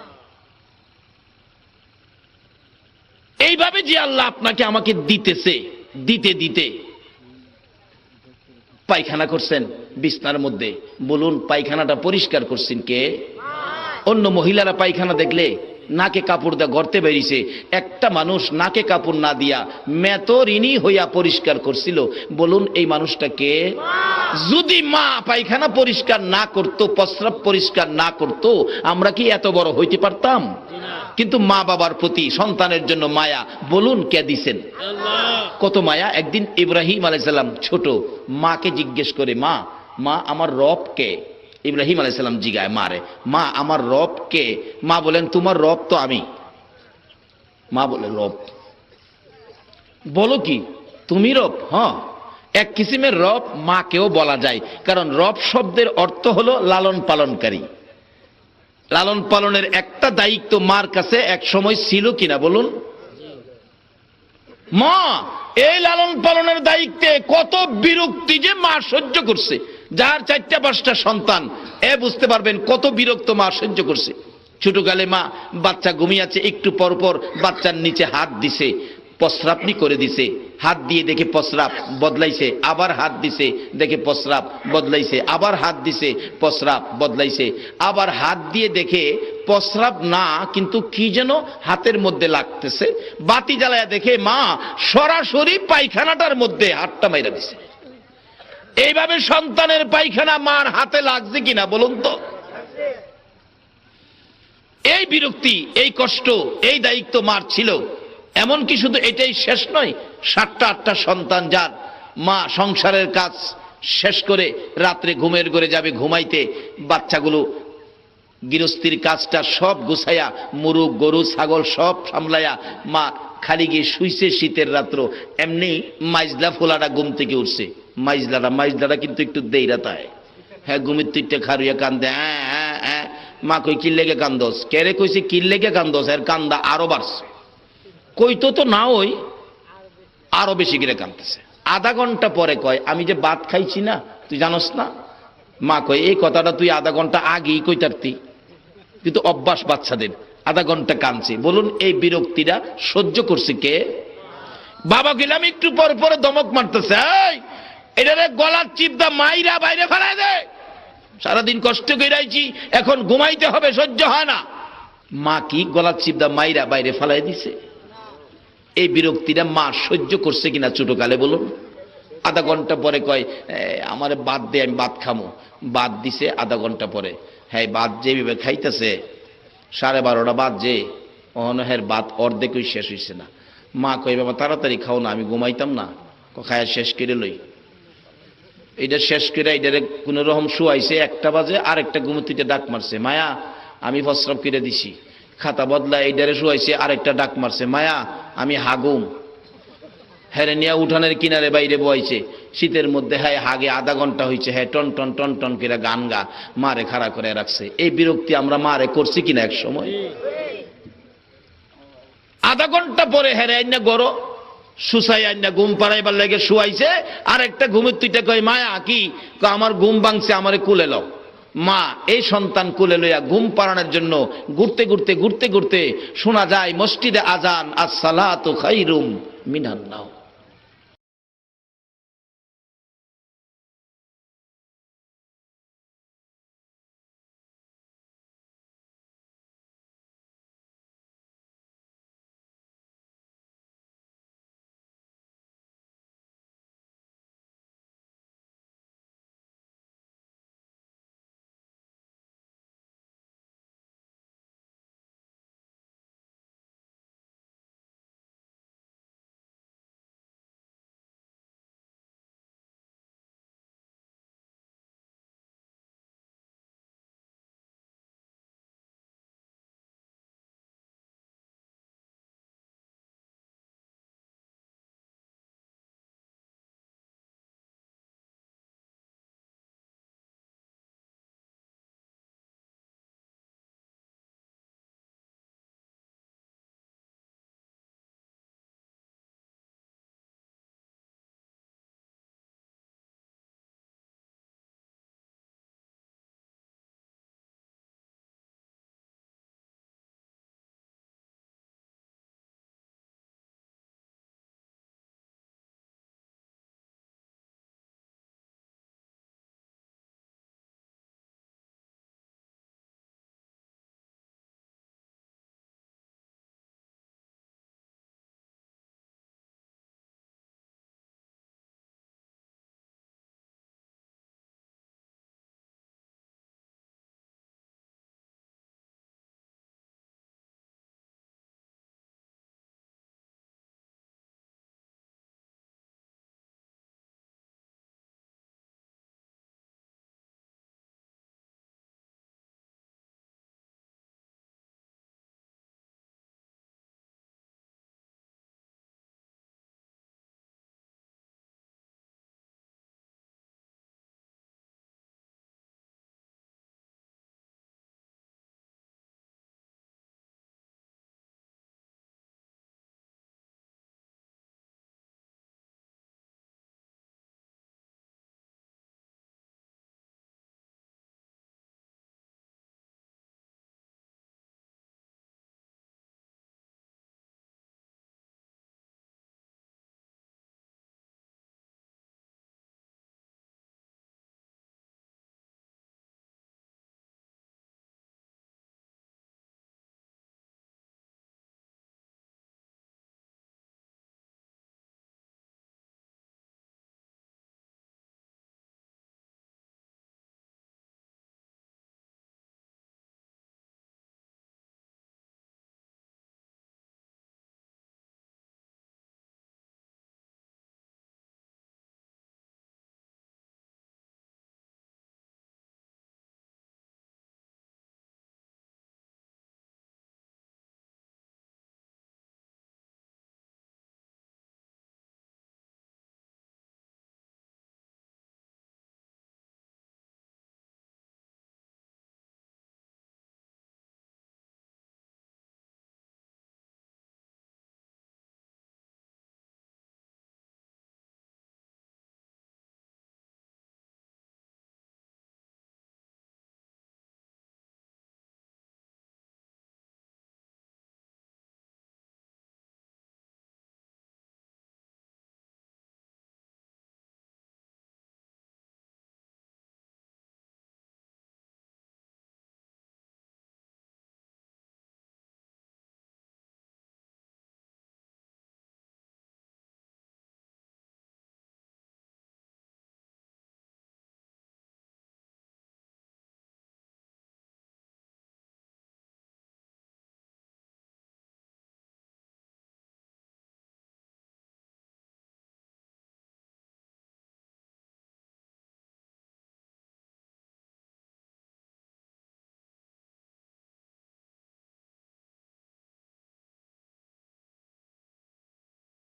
এইভাবে যে আল্লাহ আপনাকে আমাকে দিতেছে, দিতে দিতে পায়খানা করছেন বিছনার মধ্যে, বলুন পায়খানাটা পরিষ্কার করছেন কে? অন্য মহিলারা পায়খানা দেখলে নাকে কাপড় দিয়ে গর্তে বেরিয়েছে, একটা মানুষ নাকে কাপড় না দিয়া মেতরিনী হইয়া পরিষ্কার করছিল, বলুন এই মানুষটা কে? যদি মা পায়খানা পরিষ্কার না করত, প্রস্রাব পরিষ্কার না করত, আমরা কি এত বড় হইতে পারতাম? কিন্তু মা বাবার প্রতি সন্তানের জন্য মায়া, বলুন কে দিছেন? কত মায়া। একদিন ইব্রাহিম আলাইহিস সালাম ছোট, মাকে জিজ্ঞেস করে, মা মা আমার রব কে? ইব্রাহিম আলাইহিস সালাম জিগায় মারে, মা আমার রব কে? মা বলেন, তোমার রব তো আমি। মা বলে, রব? বলো কি তুমি রব? হ্যাঁ, এক কিসিমের রব মাকেও বলা যায়, কারণ রব শব্দের অর্থ হলো লালন পালনকারী। লালন পালনের একটা দায়িত্ব মার কাছে এক সময় ছিল কিনা বলুন? মা এই লালন পালনের দায়িত্বে কত বিরক্তি যে মা সহ্য করছে। যার 4-5টা সন্তান, এ বুঝতে পারবেন কত বিরক্ত মা সহ্য করছে। ছোটকালে মা বাচ্চা ঘুমিয়েছে, একটু পর পর বাচ্চার নিচে হাত দিছে, প্রস্রাবনি করে দিছে, হাত দিয়ে দেখে প্রস্রাব বদলাইছে, আবার হাত দিছে দেখে প্রস্রাব বদলাইছে, আবার হাত দিছে প্রস্রাব বদলাইছে, আবার হাত দিয়ে দেখে প্রস্রাব না, কিন্তু কি যেন হাতের মধ্যে লাগতেছে। বাতি জ্বালায়া দেখে মা সরাসরি পায়খানাটার মধ্যে হাতটা মাইরা দিছে। এইভাবে সন্তানের পায়খানা মার হাতে লাগছে কিনা বলুন তো? এই বিরক্তি, এই কষ্ট, এই দায়িত্ব মার ছিল। এমনকি শুধু এটাই শেষ নয়, 7টা-8টা সন্তান, যার মা সংসারের কাজ শেষ করে রাত্রে ঘুমের ঘরে যাবে ঘুমাইতে, বাচ্চাগুলো গৃহস্থির কাজটা সব গুছাইয়া, মুরগ গরু ছাগল সব সামলাইয়া মা খালি গিয়ে শুইছে শীতের রাত্র। এমনি মাইজলা ফোলাটা ঘুম থেকে উঠছে, মাইজলাটা কিন্তু একটু দেইরা তাই, হ্যাঁ ঘুমের তুইটা খারুইয়া কান্দে, হ্যাঁ। মা কই কি লেগে কান্দস? কেরে কইছে কি লেগে কান্দস? এর কান্দা আরো বাড়ছে। কইতো তো না, ওই আরো বেশি করে কাঁদতেছে। আধা ঘন্টা পরে কয়, আমি যে ভাত খাইছি না, তুই জানোস না? মা কয়, এই কথাটা তুই আধা ঘন্টা আগেই কইতারতি। কিন্তু অভ্যাস বাচ্চাদের, আধা ঘন্টা কাঁদছে। বলুন এই বিরক্তিটা সহ্য করছে কে? বাবা গেলাম একটু পর পরে দমক মারতেছে, এটারে গলার চিপদা মাইরা বাইরে ফেলাই দে, সারাদিন কষ্ট করে আইছি, এখন ঘুমাইতে হবে, সহ্য হয় না। মা কি গলার চিপদা মাইরা বাইরে ফেলাই দিছে? এই বিরক্তিটা মা সহ্য করছে কিনা ছোটকালে বলুন? আধা ঘন্টা পরে কয়, আমার বাদ দে, আমি ভাত খামো। বাদ দিছে আধা ঘন্টা পরে, হ্যাঁ ভাত যেভাবে খাইতেছে, 12:30 বাজে, অনহের ভাত অর্ধেকই শেষ হয়েছে না। মা কই, বাবা তাড়াতাড়ি খাও না, আমি ঘুমাইতাম না, খায়া শেষ করে লই। এটা শেষ করে এটারে কোন রকম শুয়াইছে, 1টা বাজে, আরেকটা ঘুমতিতে ডাক মারছে, মায়া আমি প্রস্রাব করে দিছি। খাতা বদলা এইটারে শুয়াইছে, আরেকটা ডাক মারছে, মায়া আমি হাগুম। হেরে নিয়া উঠানের কিনারে বাইরে বইছে, শীতের মধ্যে, হ্যাঁ হাগে আধা ঘন্টা হয়েছে, হ্যাঁ টন টন টন টন করে গান গা, মারে খাড়া করে রাখছে। এই বিরক্তি আমরা মারে করছি কিনা এক সময়? আধা ঘন্টা পরে হেরে আইনা গড় সুসাই আইনা ঘুম পাড়াইবার লেগে শুয়াইছে, আর একটা ঘুমের তুইটা কয়, মায়া কি? আমার ঘুম ভাঙছে, আমারে কুলে লও। মা এই সন্তান কুলে লইয়া ঘুম পাড়ানোর জন্য ঘুরতে ঘুরতে শোনা যায় মসজিদে আজান, আসসালাতু খায়রুম মিনান নাওম।